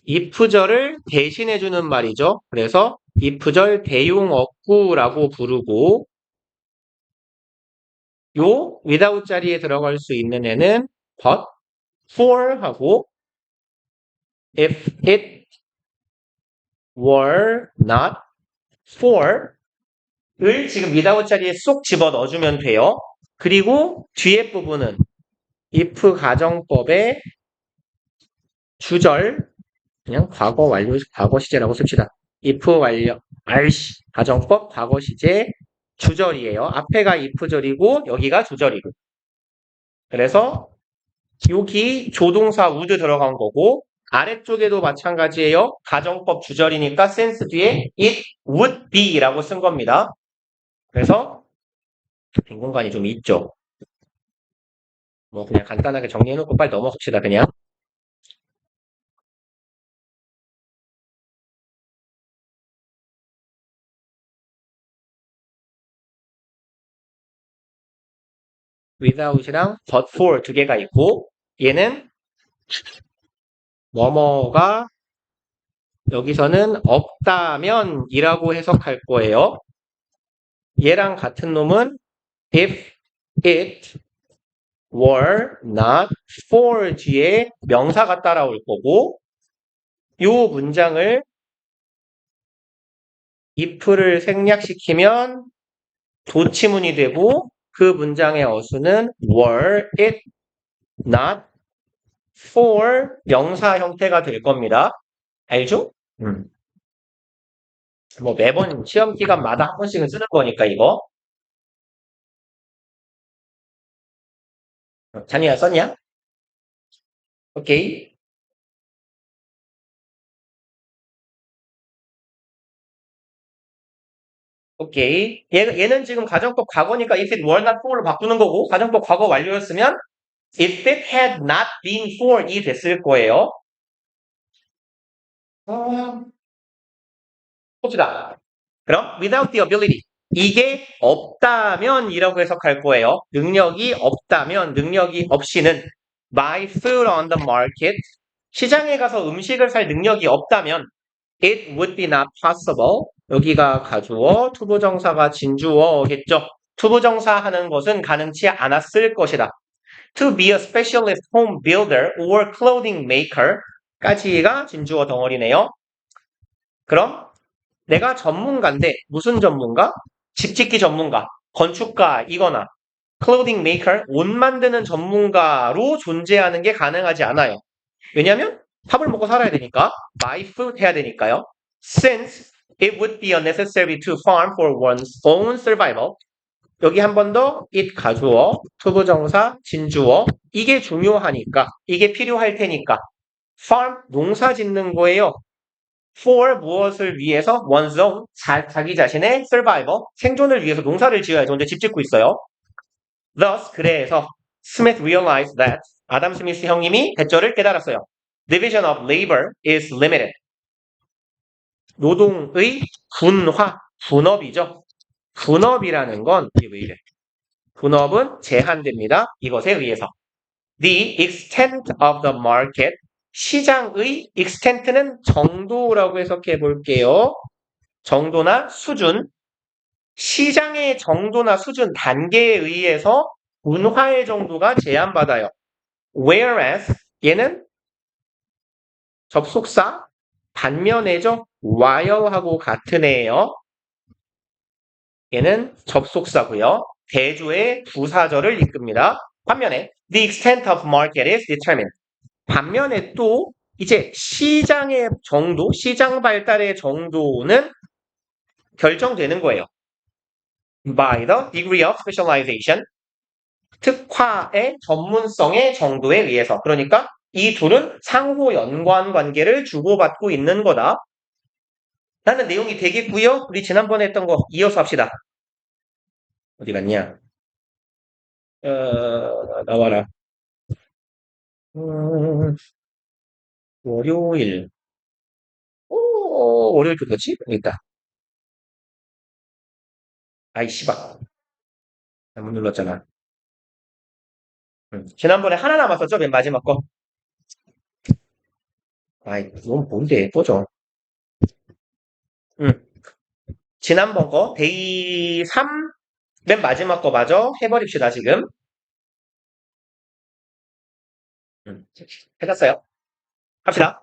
if절을 대신해주는 말이죠. 그래서 if절 대용어구라고 부르고 요 without 자리에 들어갈 수 있는 애는 but, for 하고 if it were not for 을 지금 without 자리에 쏙 집어 넣어주면 돼요. 그리고 뒤에 부분은 if 가정법의 주절 그냥 과거 완료 과거 시제라고 씁시다. if 완료 가정법 과거 시제 주절이에요. 앞에가 if절이고 여기가 주절이고. 그래서 여기 조동사 would 들어간 거고 아래쪽에도 마찬가지예요. 가정법 주절이니까 sense 뒤에 it would be라고 쓴 겁니다. 그래서 빈 공간이 좀 있죠. 뭐 그냥 간단하게 정리해놓고 빨리 넘어갑시다. 그냥. without이랑 but for 두 개가 있고 얘는 뭐뭐가 여기서는 없다면 이라고 해석할 거예요. 얘랑 같은 놈은 if it were not for 뒤에 명사가 따라올 거고 이 문장을 if를 생략시키면 도치문이 되고 그 문장의 어수는 were it not for 명사 형태가 될 겁니다. 알죠? 뭐 매번 시험 기간마다 한 번씩은 쓰는 거니까 이거. 찬이야 썼냐? 오케이. 오케이. 얘는 지금 가정법 과거니까 if it were not for로 바꾸는 거고 가정법 과거 완료였으면 if it had not been for이 됐을 거예요. 봅시다. 그럼 without the ability 이게 없다면이라고 해석할 거예요. 능력이 없다면, 능력이 없이는 buy food on the market. 시장에 가서 음식을 살 능력이 없다면 it would be not possible. 여기가 가주어, 투부정사가 진주어겠죠. 투부정사 하는 것은 가능치 않았을 것이다. To be a specialist home builder or clothing maker 까지가 진주어 덩어리네요. 그럼 내가 전문가인데 무슨 전문가? 집 짓기 전문가, 건축가이거나 clothing maker, 옷 만드는 전문가로 존재하는 게 가능하지 않아요. 왜냐하면 밥을 먹고 살아야 되니까 buy food 해야 되니까요. Since it would be unnecessary to farm for one's own survival. 여기 한 번 더 it 가주어, 투부정사, 진주어. 이게 중요하니까, 이게 필요할 테니까 farm, 농사 짓는 거예요. for 무엇을 위해서? one's own, 자기 자신의 survival, 생존을 위해서 농사를 지어야죠. 근데 집 짓고 있어요. Thus, 그래서 Smith realized that 아담 스미스 형님이 대절을 깨달았어요. Division of labor is limited. 노동의 분화, 분업이죠. 분업이라는 건 이게 왜 이래? 분업은 제한됩니다. 이것에 의해서. The extent of the market, 시장의 extent는 정도라고 해석해 볼게요. 정도나 수준, 시장의 정도나 수준, 단계에 의해서 분화의 정도가 제한받아요. Whereas 얘는 접속사 반면에죠. while하고 같은 애예요. 얘는 접속사고요. 대조의 부사절을 이끕니다. 반면에 the extent of market is determined. 반면에 또 이제 시장의 정도, 시장 발달의 정도는 결정되는 거예요. by the degree of specialization. 특화의 전문성의 정도에 의해서. 그러니까 이 둘은 상호 연관 관계를 주고받고 있는 거다. 라는 내용이 되겠고요. 우리 지난번에 했던 거 이어서 합시다. 어디 갔냐? 나와라. 월요일. 월요일 그거지? 여기 있다. 아이, 씨발. 잘못 눌렀잖아. 지난번에 하나 남았었죠? 맨 마지막 거. 아이, 이건 뭔데? 예뻐져. 지난번 거, 데이 3, 맨 마지막 거 맞아? 해버립시다, 지금. 해놨어요. 합시다.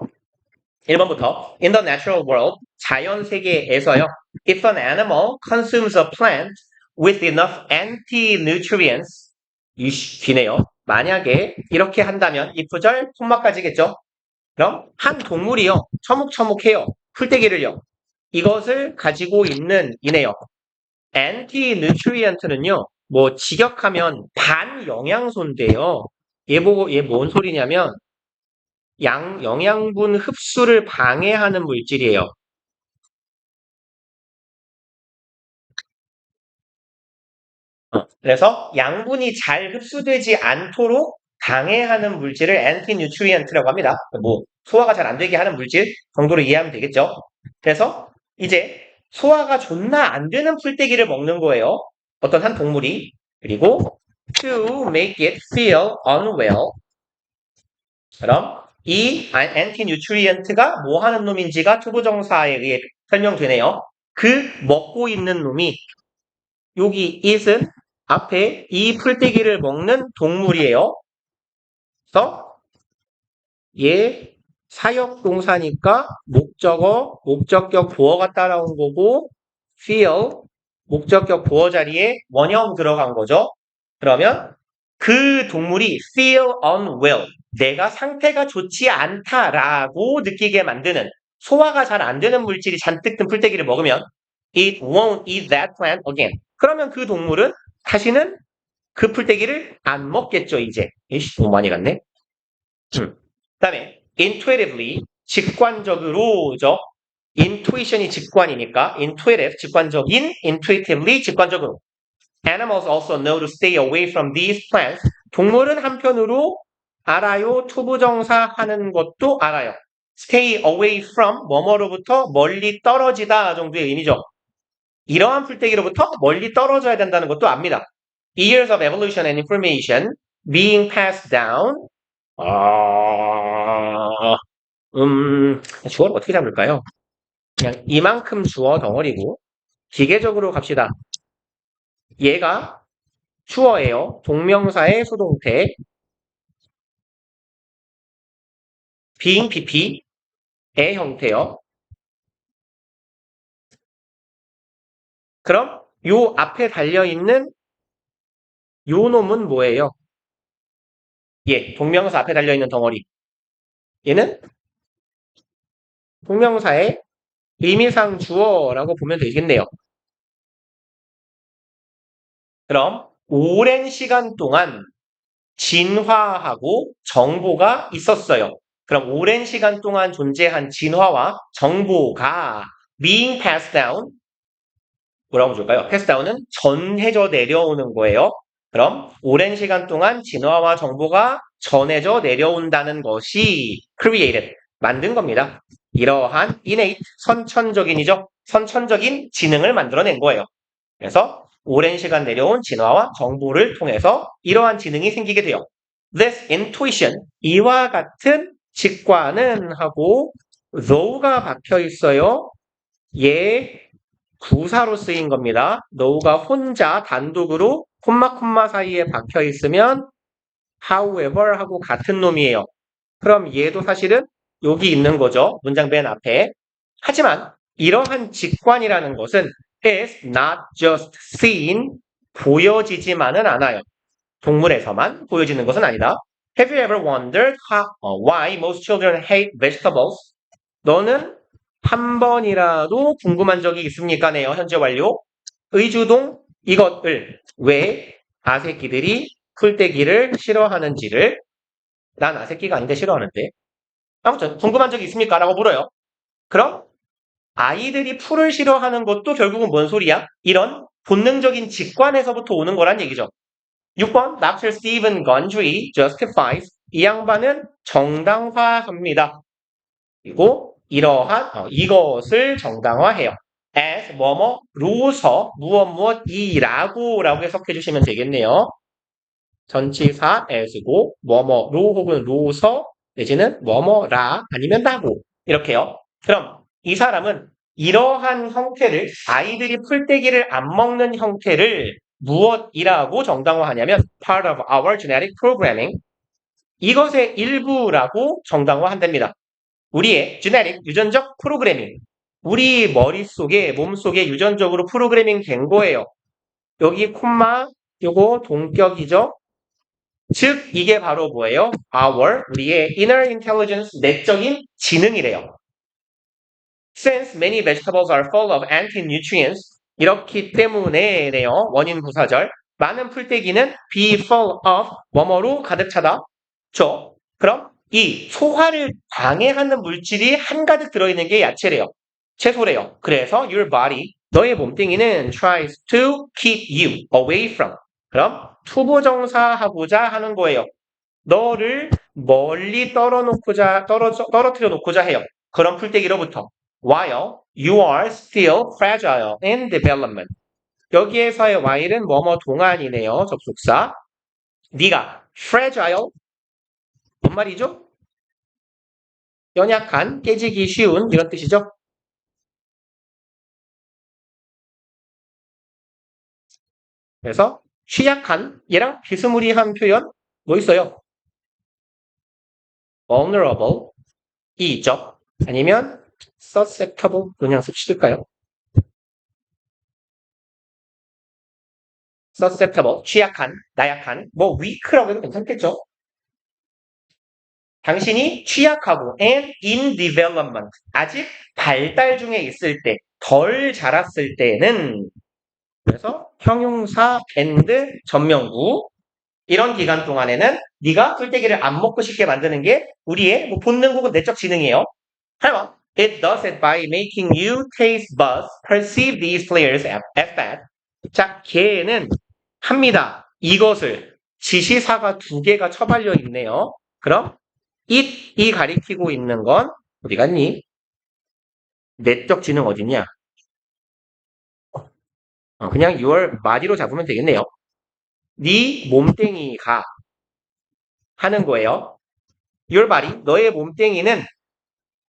1번부터. In the natural world, 자연 세계에서요. If an animal consumes a plant with enough anti-nutrients, 귀네요. 만약에 이렇게 한다면 이 구절 콤마까지겠죠. 그럼 한 동물이요. 처묵처묵해요. 풀떼기를요. 이것을 가지고 있는 이네요. anti-nutrient는요. 뭐 직역하면 반영양소인데요. 얘 보고 얘 뭔 소리냐면 영양분 흡수를 방해하는 물질이에요. 그래서 양분이 잘 흡수되지 않도록 방해하는 물질을 anti-nutrient라고 합니다. 뭐 소화가 잘 안 되게 하는 물질 정도로 이해하면 되겠죠. 그래서 이제 소화가 존나 안 되는 풀떼기를 먹는 거예요. 어떤 한 동물이. 그리고 to make it feel unwell. 그럼 이 anti-nutrient가 뭐 하는 놈인지가 투부정사에 의해 설명되네요. 그 먹고 있는 놈이 여기 it은 앞에 이 풀떼기를 먹는 동물이에요. 그래서 얘 사역동사니까 목적어, 목적격 보어가 따라온 거고 feel, 목적격 보어 자리에 원형 들어간 거죠. 그러면 그 동물이 feel unwell, 내가 상태가 좋지 않다라고 느끼게 만드는 소화가 잘 안 되는 물질이 잔뜩 든 풀떼기를 먹으면 it won't eat that plant again. 그러면 그 동물은 다시는 그 풀떼기를 안 먹겠죠, 이제. 이씨, 너무 많이 갔네. 그다음에 intuitively, 직관적으로죠. intuition이 직관이니까 intuitive, 직관적인, intuitively, 직관적으로. Animals also know to stay away from these plants. 동물은 한편으로 알아요. 투부정사 하는 것도 알아요. stay away from, 뭐뭐로부터 멀리 떨어지다 정도의 의미죠. 이러한 풀떼기로부터 멀리 떨어져야 된다는 것도 압니다. Years of evolution and information being passed down. 주어를 어떻게 잡을까요? 그냥 이만큼 주어 덩어리고 기계적으로 갑시다. 얘가 주어예요. 동명사의 수동태. being pp의 형태요. 그럼 요 앞에 달려있는 요 놈은 뭐예요? 예, 동명사 앞에 달려있는 덩어리. 얘는 동명사의 의미상 주어라고 보면 되겠네요. 그럼 오랜 시간 동안 진화하고 정보가 있었어요. 그럼 오랜 시간 동안 존재한 진화와 정보가 being passed down, 뭐라고 줄까요? pass down은 전해져 내려오는 거예요. 그럼 오랜 시간 동안 진화와 정보가 전해져 내려온다는 것이 created, 만든 겁니다. 이러한 innate, 선천적인이죠. 선천적인 지능을 만들어낸 거예요. 그래서 오랜 시간 내려온 진화와 정보를 통해서 이러한 지능이 생기게 돼요. This intuition, 이와 같은 직관은 하고 though가 박혀 있어요. 얘 부사로 쓰인 겁니다. know가 혼자 단독으로 콤마 사이에 박혀 있으면 however 하고 같은 놈이에요. 그럼 얘도 사실은 여기 있는 거죠. 문장 맨 앞에. 하지만 이러한 직관이라는 것은 is not just seen, 보여지지만은 않아요. 동물에서만 보여지는 것은 아니다. Have you ever wondered why most children hate vegetables? 너는 한 번이라도 궁금한 적이 있습니까? 네요. 현재 완료. 의주동 이것을 왜 아새끼들이 풀떼기를 싫어하는지를 난 아새끼가 아닌데 싫어하는데 아무튼 궁금한 적이 있습니까? 라고 물어요. 그럼 아이들이 풀을 싫어하는 것도 결국은 뭔 소리야? 이런 본능적인 직관에서부터 오는 거란 얘기죠. 6번 Dr. Stephen Gundry justifies 이 양반은 정당화합니다. 그리고 이러한 이것을 정당화해요. as 뭐뭐로서 무엇이라고 라고 해석해 주시면 되겠네요. 전치사 as고 뭐뭐로 혹은 로서 내지는 뭐뭐라 아니면 라고 이렇게요. 그럼 이 사람은 이러한 형태를 아이들이 풀떼기를 안 먹는 형태를 무엇이라고 정당화하냐면 part of our genetic programming 이것의 일부라고 정당화한답니다. 우리의 genetic 유전적 프로그래밍 우리 머릿속에 몸속에 유전적으로 프로그래밍 된 거예요. 여기 콤마 요거 동격이죠. 즉 이게 바로 뭐예요? our 우리의 inner intelligence 내적인 지능이래요. Since many vegetables are full of anti-nutrients 이렇기 때문에네요. 원인 부사절 많은 풀떼기는 be full of 뭐뭐로 가득 차다. 그럼 이 소화를 방해하는 물질이 한가득 들어있는 게 야채래요. 채소래요. 그래서 your body 너의 몸뚱이는 tries to keep you away from 그럼 투부정사하고자 하는 거예요. 너를 멀리 떨어뜨려 놓고자 해요. 그런 풀떼기로부터. While you are still fragile in development. 여기에서의 while은 뭐뭐 동안이네요. 접속사. 네가 fragile 뭔 말이죠? 연약한, 깨지기 쉬운 이런 뜻이죠. 그래서 취약한 얘랑 비스무리한 표현 뭐 있어요? vulnerable 이 있죠. 아니면 susceptible 그냥 씁실까요? susceptible 취약한, 나약한 뭐 weak라고 해도 괜찮겠죠. 당신이 취약하고 and in development 아직 발달 중에 있을 때, 덜 자랐을 때는 그래서 형용사 and 전명구 이런 기간 동안에는 네가 풀떼기를 안 먹고 싶게 만드는 게 우리의 뭐 본능 혹은 내적 지능이에요. 8번 It does it by making you taste buds perceive these flavors as bad. 자, 걔는 합니다. 이것을 지시사가 두 개가 처발려 있네요. 그럼 it이 가리키고 있는 건 어디 갔니? 내적 지능 어딨냐? 그냥 your body로 잡으면 되겠네요. 네 몸뚱이가 하는 거예요. your body, 너의 몸뚱이는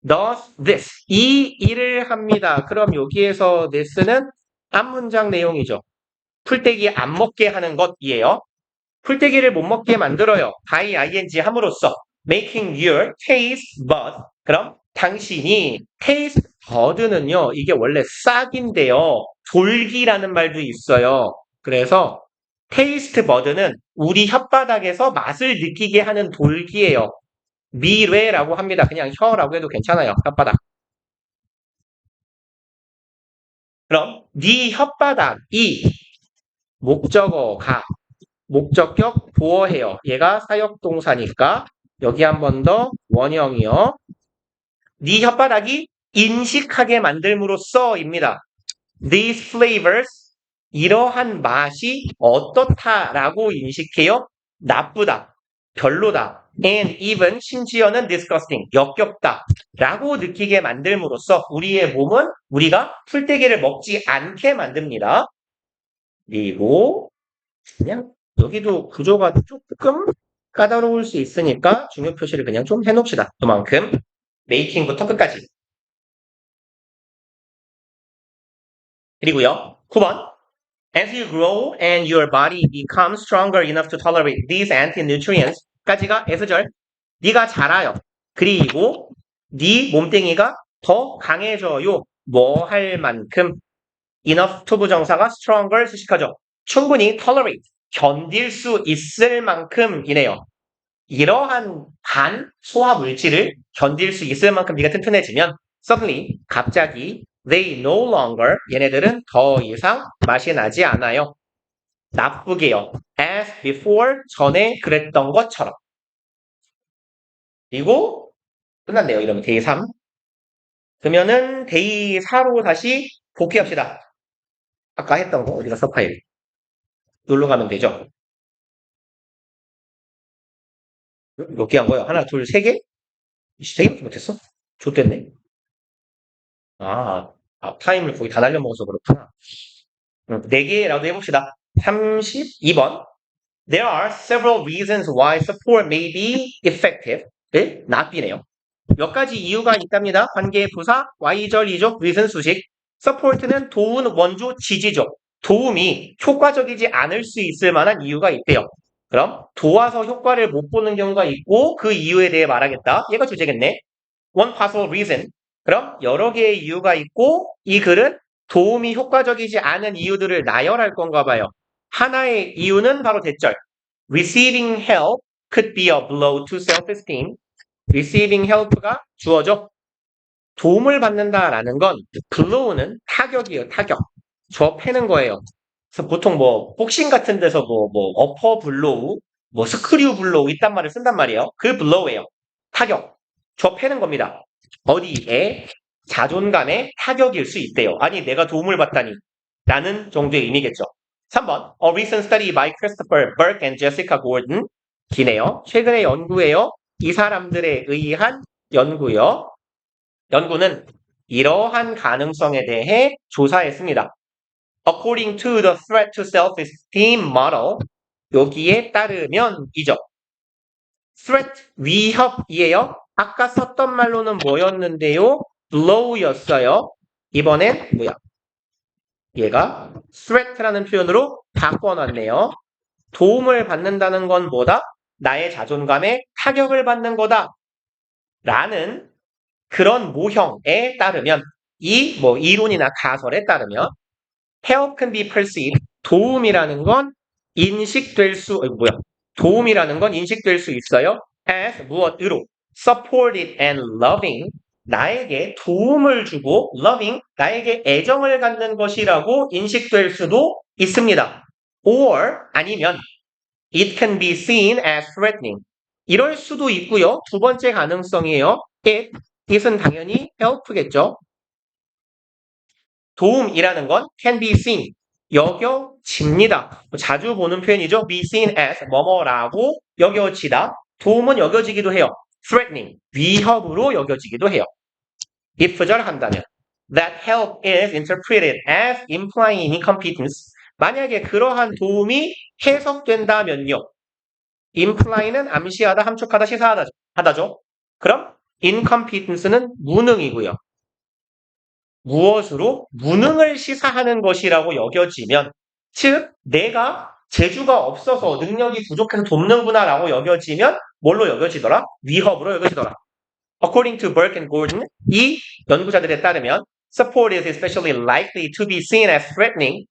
does this, 이 일을 합니다. 그럼 여기에서 this는 앞문장 내용이죠. 풀떼기 안 먹게 하는 것이에요. 풀떼기를 못 먹게 만들어요. by ing 함으로써 making your taste bud. 그럼 당신이 taste bud는요. 이게 원래 싹인데요. 돌기라는 말도 있어요. 그래서 taste bud는 우리 혓바닥에서 맛을 느끼게 하는 돌기예요. 미뢰라고 합니다. 그냥 혀라고 해도 괜찮아요. 혓바닥. 그럼 네 혓바닥이 목적어가 목적격 보어해요. 얘가 사역동사니까 여기 한 번 더 원형이요. 네 혓바닥이 인식하게 만들므로써입니다. These flavors, 이러한 맛이 어떻다라고 인식해요? 나쁘다, 별로다, and even 심지어는 disgusting, 역겹다 라고 느끼게 만들므로써 우리의 몸은 우리가 풀떼기를 먹지 않게 만듭니다. 그리고 그냥 여기도 구조가 조금 까다로울 수 있으니까 중요 표시를 그냥 좀 해놓읍시다. 그만큼 메이킹부터 끝까지. 그리고요. 9번. As you grow and your body becomes stronger enough to tolerate these anti-nutrients 까지가 S절. 네가 자라요. 그리고 네 몸뚱이가 더 강해져요. 뭐 할 만큼. enough to 부정사가 stronger 수식하죠. 충분히 tolerate, 견딜 수 있을 만큼이네요. 이러한 반 소화 물질을 견딜 수 있을 만큼 네가 튼튼해지면 suddenly, 갑자기 they no longer, 얘네들은 더 이상 맛이 나지 않아요. 나쁘게요. as before, 전에 그랬던 것처럼. 그리고 끝났네요. 이러면 데이 3. 그러면은 데이 4로 다시 복귀합시다. 아까 했던 거 어디가 서파일 놀러 가면 되죠. 몇 개 한 거예요? 하나, 둘, 세 개? 세 개밖에 못했어? 좋댔네. 타임을 거의 다 날려먹어서 그렇구나. 네 개라도 해봅시다. 32번. There are several reasons why support may be effective. 네? notbe네요. 몇 가지 이유가 있답니다. 관계 부사, Y절이죠. reason 수식. support는 도운, 원조, 지지죠. 도움이 효과적이지 않을 수 있을 만한 이유가 있대요. 그럼 도와서 효과를 못 보는 경우가 있고 그 이유에 대해 말하겠다. 얘가 주제겠네. One possible reason. 그럼 여러 개의 이유가 있고 이 글은 도움이 효과적이지 않은 이유들을 나열할 건가 봐요. 하나의 이유는 바로 대절. Receiving help could be a blow to self-esteem. Receiving help가 주어죠. 도움을 받는다라는 건 blow는 타격이에요. 타격. 저 패는 거예요. 그래서 보통 뭐 복싱 같은 데서 뭐 어퍼 블로우, 뭐 스크류 블로우 이딴 말을 쓴단 말이에요. 그 블로우예요. 타격. 저 패는 겁니다. 어디에? 자존감에 타격일 수 있대요. 아니 내가 도움을 받다니 라는 정도의 의미겠죠. 3번 A recent study by Christopher Burke and Jessica Gordon. 기네요. 최근의 연구예요. 이 사람들에 의한 연구요. 연구는 이러한 가능성에 대해 조사했습니다. According to the threat to self-esteem model, 여기에 따르면이죠. threat, 위협이에요. 아까 썼던 말로는 뭐였는데요? blow였어요. 이번엔 뭐야? 얘가 threat라는 표현으로 바꿔놨네요. 도움을 받는다는 건 뭐다? 나의 자존감에 타격을 받는 거다. 라는 그런 모형에 따르면 이 이론이나 가설에 따르면 help can be perceived. 도움이라는 건 인식될 수 있어요. as 무엇으로? supported and loving. 나에게 도움을 주고 loving, 나에게 애정을 갖는 것이라고 인식될 수도 있습니다. or 아니면 it can be seen as threatening. 이럴 수도 있고요. 두 번째 가능성이에요. it은 당연히 help겠죠. 도움이라는 건 can be seen, 여겨집니다. 자주 보는 표현이죠. be seen as 뭐뭐라고 여겨지다. 도움은 여겨지기도 해요. threatening, 위협으로 여겨지기도 해요. if절 한다면. that help is interpreted as implying incompetence. 만약에 그러한 도움이 해석된다면요. imply는 암시하다, 함축하다, 시사하다죠. 그럼 incompetence는 무능이고요. 무엇으로? 무능을 시사하는 것이라고 여겨지면, 즉 내가 재주가 없어서 능력이 부족해서 돕는구나라고 여겨지면 뭘로 여겨지더라? 위협으로 여겨지더라. According to Burke and Gordon, 이 연구자들에 따르면 support is especially likely to be seen as threatening.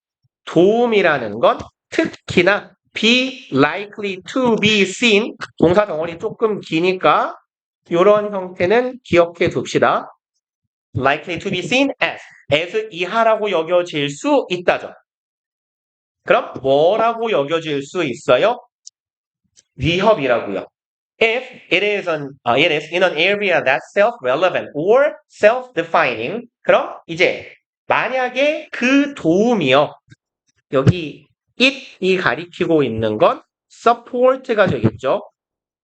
도움이라는 건 특히나 be likely to be seen. 동사 덩어리 조금 기니까 이런 형태는 기억해 둡시다. likely to be seen as 이하라고 여겨질 수 있다죠. 그럼 뭐라고 여겨질 수 있어요? 위협이라고요. If it is in an area that's self-relevant or self-defining, 그럼 이제 만약에 그 도움이요. 여기 it이 가리키고 있는 건 support가 되겠죠.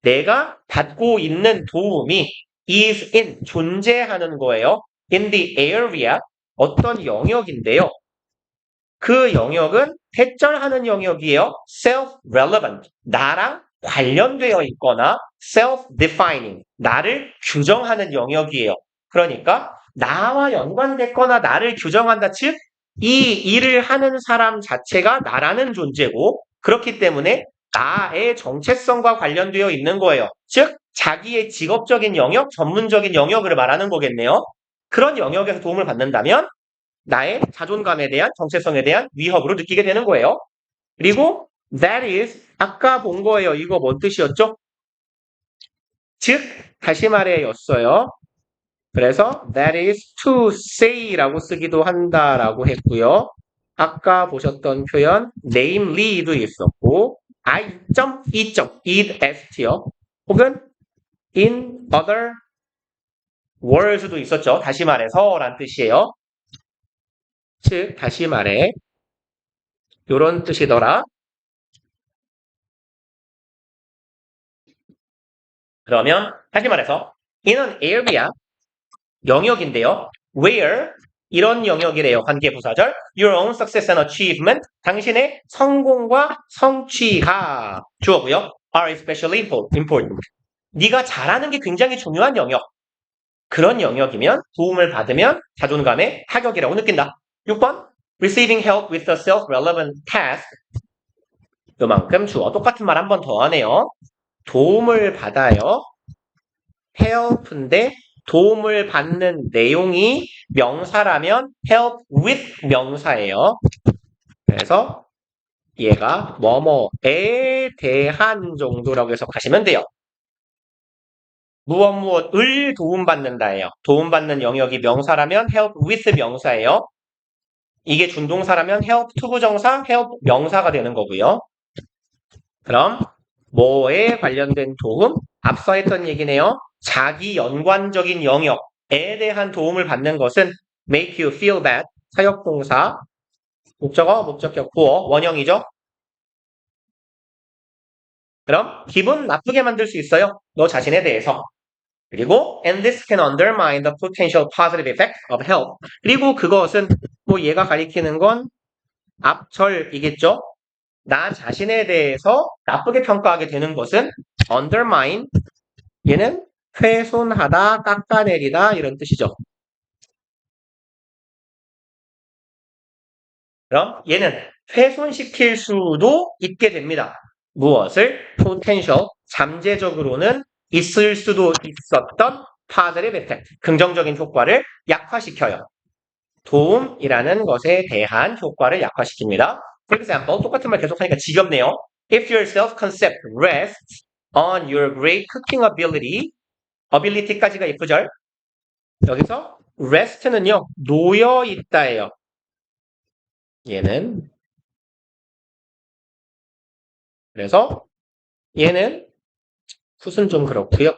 내가 받고 있는 도움이 is in, 존재하는 거예요. in the area, 어떤 영역인데요. 그 영역은 해결하는 영역이에요. self-relevant, 나랑 관련되어 있거나 self-defining, 나를 규정하는 영역이에요. 그러니까 나와 연관됐거나 나를 규정한다. 즉, 이 일을 하는 사람 자체가 나라는 존재고 그렇기 때문에 나의 정체성과 관련되어 있는 거예요. 즉, 자기의 직업적인 영역, 전문적인 영역을 말하는 거겠네요. 그런 영역에서 도움을 받는다면 나의 자존감에 대한, 정체성에 대한 위협으로 느끼게 되는 거예요. 그리고 that is, 아까 본 거예요. 이거 뭔 뜻이었죠? 즉, 다시 말해 였어요. 그래서 that is to say라고 쓰기도 한다라고 했고요. 아까 보셨던 표현 namelly도 있었고 I.E.EST요. 혹은 in other words도 있었죠. 다시 말해서 라는 뜻이에요. 즉 다시 말해 요런 뜻이더라. 그러면 다시 말해서 in an area 영역인데요. where 이런 영역이래요. 관계부사절 your own success and achievement 당신의 성공과 성취가 주어고요. are especially important. 네가 잘하는 게 굉장히 중요한 영역. 그런 영역이면 도움을 받으면 자존감의 타격이라고 느낀다. 6번 receiving help with a self-relevant task 요만큼 주어. 똑같은 말 한 번 더 하네요. 도움을 받아요. help인데 도움을 받는 내용이 명사라면 help with 명사예요. 그래서 얘가 뭐뭐에 대한 정도라고 해석하시면 돼요. 무엇을 도움받는다예요. 도움받는 영역이 명사라면 help with 명사예요. 이게 준동사라면 help to 부정사, help 명사가 되는 거고요. 그럼 뭐에 관련된 도움? 앞서 했던 얘기네요. 자기 연관적인 영역에 대한 도움을 받는 것은 make you feel bad, 사역동사, 목적어, 목적격, 구어, 원형이죠. 그럼 기분 나쁘게 만들 수 있어요. 너 자신에 대해서. 그리고 and this can undermine the potential positive effect of help. 그리고 그것은 뭐 얘가 가리키는 건 앞절이겠죠. 나 자신에 대해서 나쁘게 평가하게 되는 것은 undermine 얘는 훼손하다, 깎아내리다 이런 뜻이죠. 그럼 얘는 훼손시킬 수도 있게 됩니다. 무엇을? potential, 잠재적으로는 있을 수도 있었던 positive effect, 긍정적인 효과를 약화시켜요. 도움이라는 것에 대한 효과를 약화시킵니다. For example, 똑같은 말 계속하니까 지겹네요. If your self-concept rests on your great cooking ability까지가 F절. 여기서 rest는요, 놓여있다예요. 얘는 그래서 얘는 풋은 좀 그렇고요.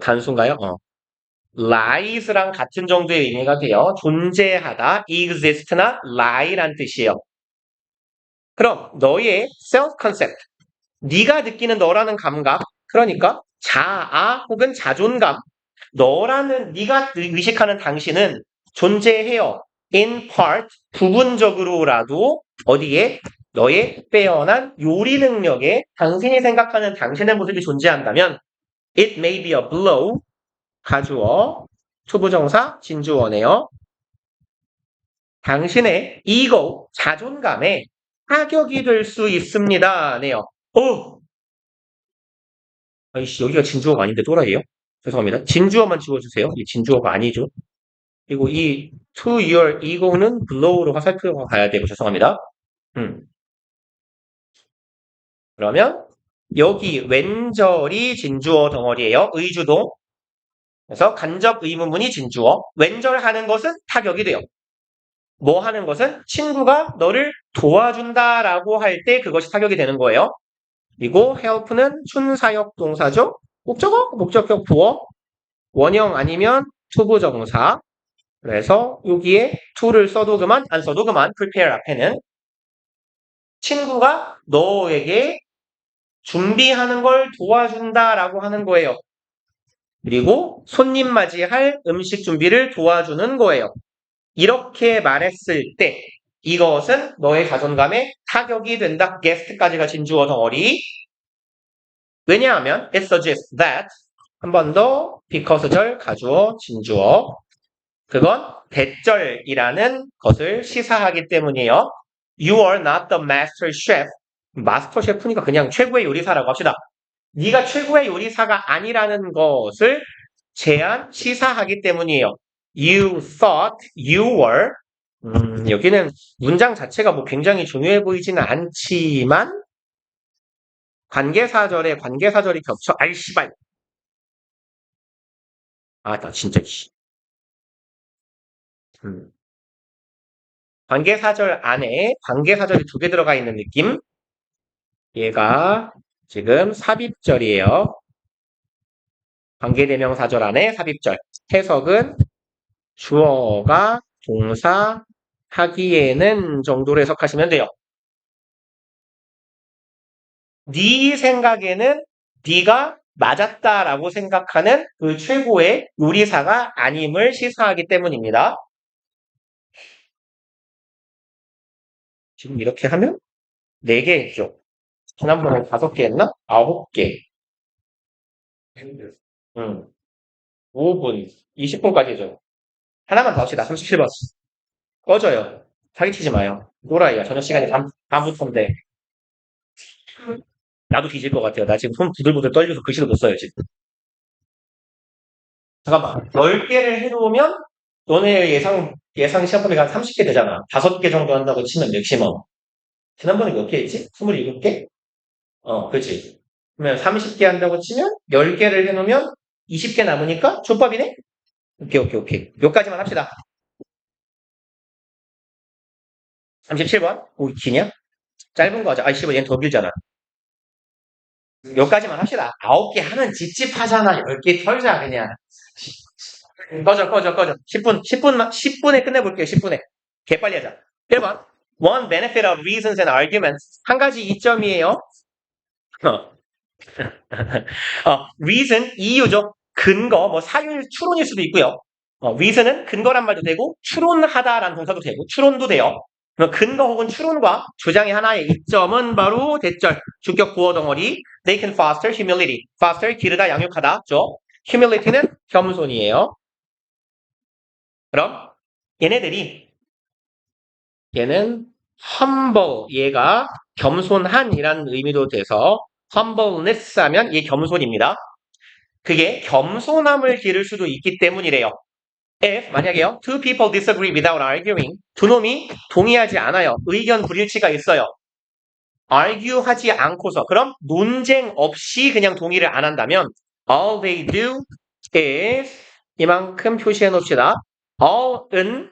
단수인가요? lies랑 같은 정도의 의미가 돼요. 존재하다, exist나 lie란 뜻이에요. 그럼 너의 self-concept, 네가 느끼는 너라는 감각, 그러니까 자아 혹은 자존감, 너라는 네가 의식하는 당신은 존재해요. in part 부분적으로라도 어디에 너의 빼어난 요리 능력에 당신이 생각하는 당신의 모습이 존재한다면 it may be a blow 가주어 투부정사 진주어네요. 당신의 ego 자존감에 타격이 될 수 있습니다. 네요. 아이씨 여기가 진주어가 아닌데 또라이에요? 죄송합니다. 진주어만 지워주세요. 이 진주어가 아니죠. 그리고 이 to your ego는 blow로 화살표가 가야 되고 죄송합니다. 그러면 여기 왼절이 진주어 덩어리예요. 의주동. 그래서 간접 의문문이 진주어. 왼절하는 것은 타격이 돼요. 뭐 하는 것은 친구가 너를 도와준다라고 할 때 그것이 타격이 되는 거예요. 그리고 help는 순사역 동사죠. 목적어, 목적격 부어, 원형 아니면 투부정사. 그래서 여기에 to를 써도 그만, 안 써도 그만, prepare 앞에는 친구가 너에게 준비하는 걸 도와준다라고 하는 거예요. 그리고 손님 맞이할 음식 준비를 도와주는 거예요. 이렇게 말했을 때 이것은 너의 자존감에 타격이 된다. guest까지가 진주어 덩어리. 왜냐하면 it suggests that 한 번 더 because절 가주어 진주어 그건 대절이라는 것을 시사하기 때문이에요. You are not the master chef. 마스터 셰프니까 그냥 최고의 요리사라고 합시다. 네가 최고의 요리사가 아니라는 것을 시사하기 때문이에요. You thought you were. 여기는 문장 자체가 뭐 굉장히 중요해 보이지는 않지만 관계사절에 관계사절이 겹쳐. 아이 씨발. 아, 나 진짜 씨. 관계사절 안에 관계사절이 2개 들어가 있는 느낌. 얘가 지금 삽입절이에요. 관계대명사절 안에 삽입절. 해석은 주어가 동사 하기에는 정도로 해석하시면 돼요. 네 생각에는 네가 맞았다라고 생각하는 그 최고의 요리사가 아님을 시사하기 때문입니다. 지금 이렇게 하면 4개 했죠. 지난번에 5개 했나? 9개. 5분, 20분까지 해줘요. 하나만 더 합시다. 37번. 꺼져요. 사기치지 마요. 노라이야. 저녁 시간이 밤부터인데. 나도 뒤질 것 같아요. 나 지금 손 부들부들 떨려서 글씨도 못 써요, 지금. 잠깐만. 10개를 해놓으면 너네 예상 시험 범위가 한 30개 되잖아. 5개 정도 한다고 치면 맥시멈. 지난번에 몇 개 했지? 27개? 그치. 그러면 30개 한다고 치면 10개를 해놓으면 20개 남으니까 족밥이네? 오케이. 여기까지만 합시다. 37번. 오, 기냐? 짧은 거 하자. 아이, 씨발, 얘는 더 길잖아. 여기까지만 합시다. 9개 하면 찝찝하잖아. 10개 털자, 그냥. 꺼져. 10분에 끝내볼게요, 10분에. 개빨리 하자. 1번. One benefit of reasons and arguments. 한 가지 이점이에요. reason, 이유죠. 근거, 뭐 사유, 추론일 수도 있고요. reason은 근거란 말도 되고, 추론하다라는 동사도 되고, 추론도 돼요. 근거 혹은 추론과 주장의 하나의 이점은 바로 대절, 주격 구어 덩어리. They can foster humility. foster, 기르다, 양육하다. humility는 겸손이에요. 그럼 얘는 humble, 얘가 겸손한이라는 의미도 돼서 humbleness 하면 얘 겸손입니다. 그게 겸손함을 기를 수도 있기 때문이래요. If 만약에요, two people disagree without arguing, 두 놈이 동의하지 않아요. 의견 불일치가 있어요. argue하지 않고서 그럼 논쟁 없이 그냥 동의를 안 한다면 all they do is 이만큼 표시해 놓읍시다. all은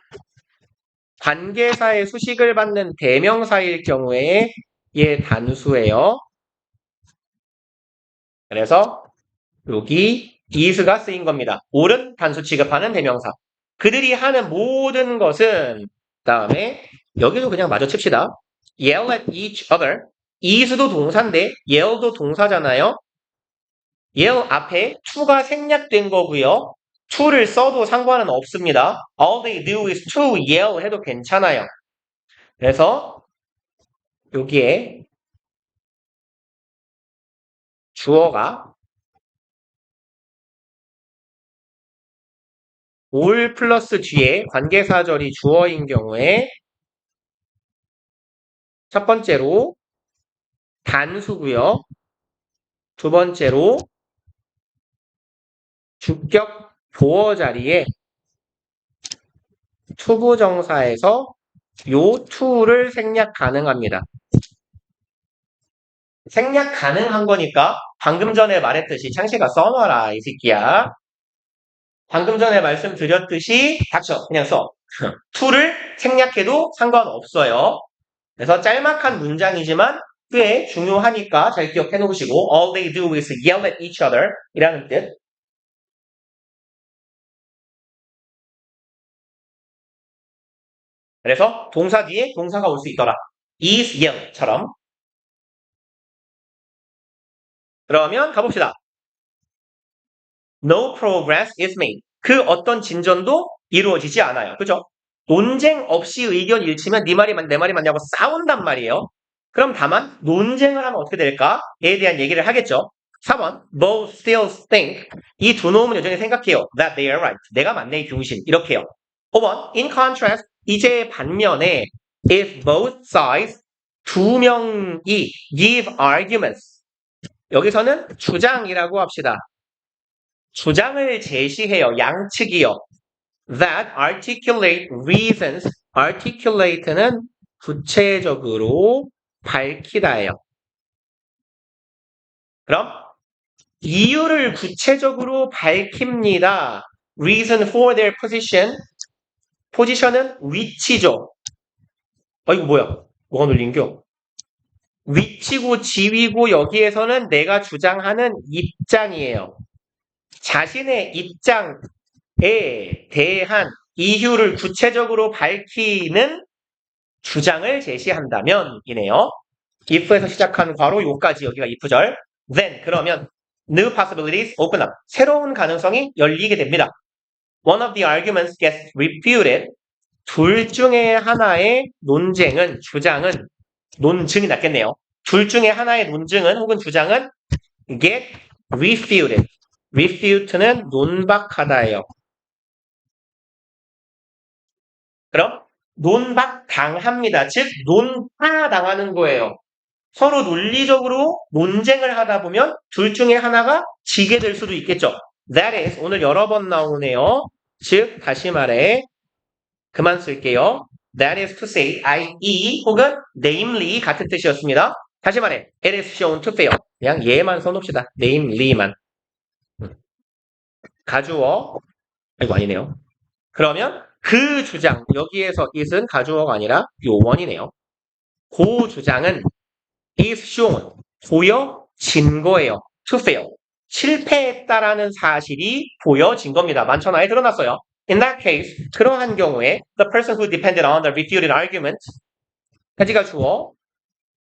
관계사의 수식을 받는 대명사일 경우에 얘 단수예요. 그래서 여기 is가 쓰인 겁니다. all은 단수 취급하는 대명사. 그들이 하는 모든 것은 다음에 여기도 그냥 마저 칩시다. yell at each other. is도 동사인데 yell도 동사잖아요. yell 앞에 to가 생략된 거고요. to를 써도 상관은 없습니다. All they do is to yell 해도 괜찮아요. 그래서 여기에 주어가 all 플러스 뒤에 관계사절이 주어인 경우에 첫 번째로 단수고요. 두 번째로 주격 보어 자리에 투부정사에서 요 to를 생략 가능합니다. 생략 가능한 거니까 방금 전에 말했듯이 창시가 써놔라 이 새끼야. 방금 전에 말씀드렸듯이 닥쳐 그냥 써. to를 생략해도 상관없어요. 그래서 짤막한 문장이지만 꽤 중요하니까 잘 기억해 놓으시고 all they do is yell at each other 이라는 뜻. 그래서 동사 뒤에 동사가 올 수 있더라. is yell처럼. 그러면 가봅시다. No progress is made. 그 어떤 진전도 이루어지지 않아요. 그죠? 논쟁 없이 의견 일치면 네 말이 내 말이 맞냐고 싸운단 말이에요. 그럼 다만 논쟁을 하면 어떻게 될까에 대한 얘기를 하겠죠. 4번 both still think. 이 두 놈은 여전히 생각해요. That they are right. 내가 맞네 이 병신. 이렇게요. 5번 in contrast. 이제 반면에 if both sides 두 명이 give arguments. 여기서는 주장이라고 합시다. 주장을 제시해요. 양측이요. That articulate reasons. articulate는 구체적으로 밝히다예요. 그럼 이유를 구체적으로 밝힙니다. Reason for their position. 포지션은 위치죠. 이거 뭐야? 뭐가 눌린겨? 위치고 지위고 여기에서는 내가 주장하는 입장이에요. 자신의 입장에 대한 이유를 구체적으로 밝히는 주장을 제시한다면 이네요. if에서 시작한 괄호 요까지 여기가 if절. Then 그러면 new possibilities open up. 새로운 가능성이 열리게 됩니다. One of the arguments gets refuted. 둘 중에 하나의 논쟁은 주장은 논증이 낫겠네요. 둘 중에 하나의 논증은 혹은 주장은 get refuted. refute는 논박하다예요. 그럼 논박당합니다. 즉 논파당하는 거예요. 서로 논리적으로 논쟁을 하다 보면 둘 중에 하나가 지게 될 수도 있겠죠. That is 오늘 여러 번 나오네요. 즉 다시 말해 그만 쓸게요. That is to say, i.e. 혹은 namely 같은 뜻이었습니다. 다시 말해 it is shown to fail. 그냥 얘만 써놓읍시다. namely만. 가주어 이거 아니네요. 그러면 그 주장 여기에서 it은 가주어가 아니라 요원이네요. 그 주장은 is shown 보여진 거예요. to fail 실패했다라는 사실이 보여진 겁니다. 만천하에 드러났어요. In that case 그러한 경우에 the person who depended on the refuted argument 가지가 주어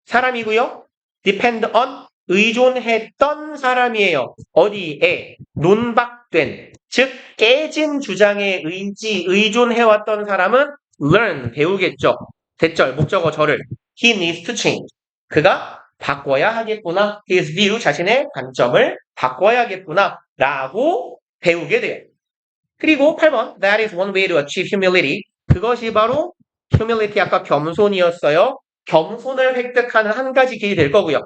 사람이고요. depend on 의존했던 사람이에요. 어디에? 논박된 즉 깨진 주장에 의존해왔던 사람은 learn 배우겠죠. 대절 목적어 절을 he needs to change 그가 바꿔야 하겠구나. his view 자신의 관점을 바꿔야겠구나 라고 배우게 돼요. 그리고 8번 that is one way to achieve humility 그것이 바로 humility 아까 겸손이었어요. 겸손을 획득하는 한 가지 길이 될 거고요.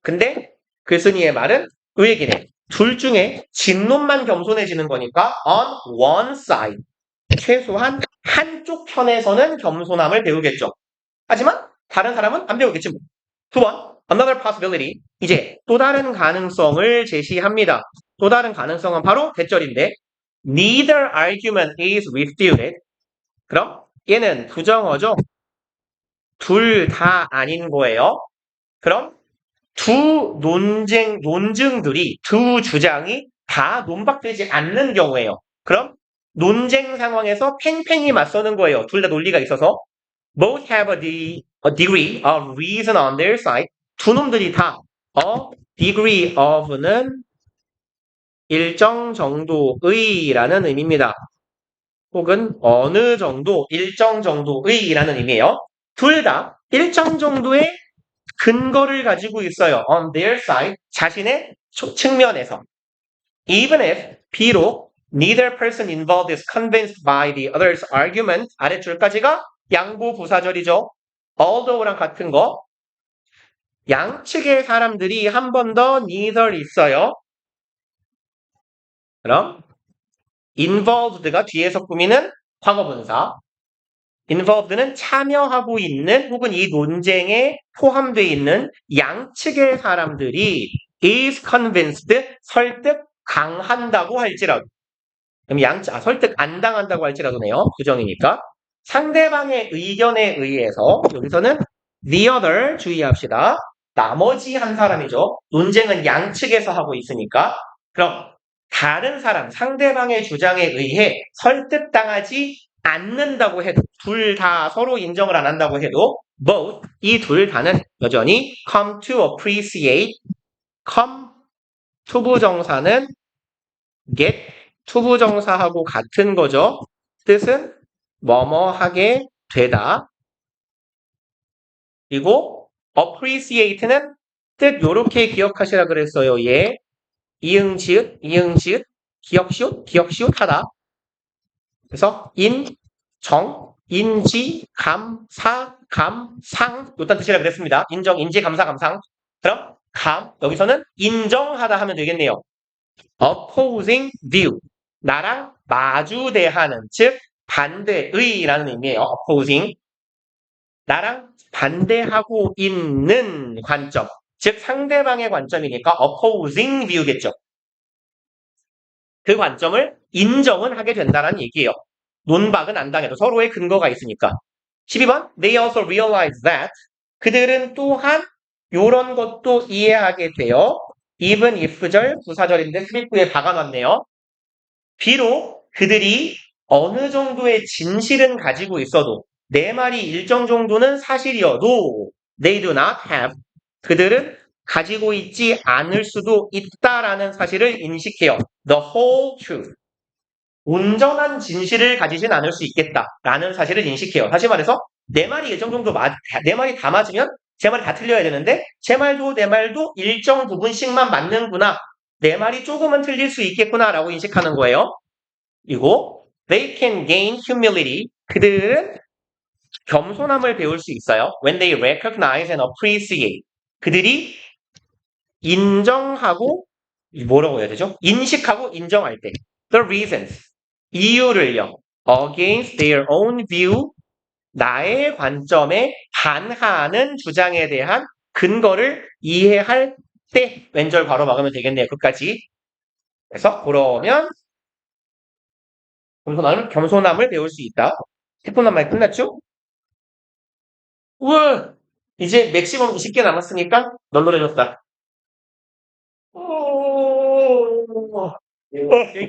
근데 글쓴이의 말은 의얘기네. 둘 중에 진놈만 겸손해지는 거니까 on one side 최소한 한쪽 편에서는 겸손함을 배우겠죠. 하지만 다른 사람은 안 배우겠지 뭐. 2번 another possibility 이제 또 다른 가능성을 제시합니다. 또 다른 가능성은 바로 대절인데 neither argument is refuted 그럼 얘는 부정어죠. 둘 다 아닌 거예요. 그럼 두 논증들이 두 주장이 다 논박되지 않는 경우에요. 그럼 논쟁 상황에서 팽팽히 맞서는 거예요. 둘 다 논리가 있어서 both have a degree of reason on their side 두 놈들이 다 a degree of는 일정 정도의라는 의미입니다. 혹은 어느 정도, 일정 정도의라는 의미예요. 둘 다 일정 정도의 근거를 가지고 있어요. On their side, 자신의 측면에서. Even if, 비록 neither person involved is convinced by the other's argument, 아랫줄까지가 양보부사절이죠. although랑 같은 거. 양측의 사람들이 한 번 더 neither 있어요. 그럼 involved가 뒤에서 꾸미는 과거분사. involved는 참여하고 있는 혹은 이 논쟁에 포함되어 있는 양측의 사람들이 is convinced, 설득 강한다고 할지라도. 그럼 설득 안 당한다고 할지라도네요. 부정이니까. 상대방의 의견에 의해서 여기서는 the other 주의합시다. 나머지 한 사람이죠. 논쟁은 양측에서 하고 있으니까. 그럼 다른 사람, 상대방의 주장에 의해 설득당하지 않는다고 해도 둘 다 서로 인정을 안 한다고 해도 both, 이 둘 다는 여전히 come to appreciate, come, 투부정사는 get, 투부정사하고 같은 거죠. 뜻은 뭐뭐 하게 되다. 그리고 appreciate는 뜻 요렇게 기억하시라 그랬어요. 예. 이응지읒, 기억시옷, 하다. 그래서 정, 인지, 감, 상 요딴 뜻이라 그랬습니다. 인정, 인지, 감사, 감상. 그럼 여기서는 인정하다 하면 되겠네요. opposing view, 나랑 마주대하는, 즉 반대의라는 의미예요. opposing, 나랑 반대하고 있는 관점, 즉 상대방의 관점이니까 opposing view겠죠. 그 관점을 인정은 하게 된다는 얘기예요. 논박은 안 당해도 서로의 근거가 있으니까. 12번 They also realize that, 그들은 또한 이런 것도 이해하게 돼요. even if절 부사절인데 수입구에 박아놨네요. 비록 그들이 어느 정도의 진실은 가지고 있어도 내 말이 일정 정도는 사실이어도 they do not have, 그들은 가지고 있지 않을 수도 있다라는 사실을 인식해요. The whole truth, 온전한 진실을 가지진 않을 수 있겠다라는 사실을 인식해요. 다시 말해서 내 말이 일정 정도 내 말이 다 맞으면 제 말이 다 틀려야 되는데 제 말도 내 말도 일정 부분씩만 맞는구나. 내 말이 조금은 틀릴 수 있겠구나라고 인식하는 거예요. 그리고 they can gain humility, 그들은 겸손함을 배울 수 있어요. When they recognize and appreciate, 그들이 인정하고 뭐라고 해야 되죠? 인식하고 인정할 때 the reasons, 이유를요. against their own view, 나의 관점에 반하는 주장에 대한 근거를 이해할 때 왼절 괄호 막으면 되겠네요. 끝까지. 그래서 그러면 겸손함을 배울 수 있다. 10분 남아 끝났죠? 우와! 이제 맥시멈 20개 남았으니까 널널해졌다.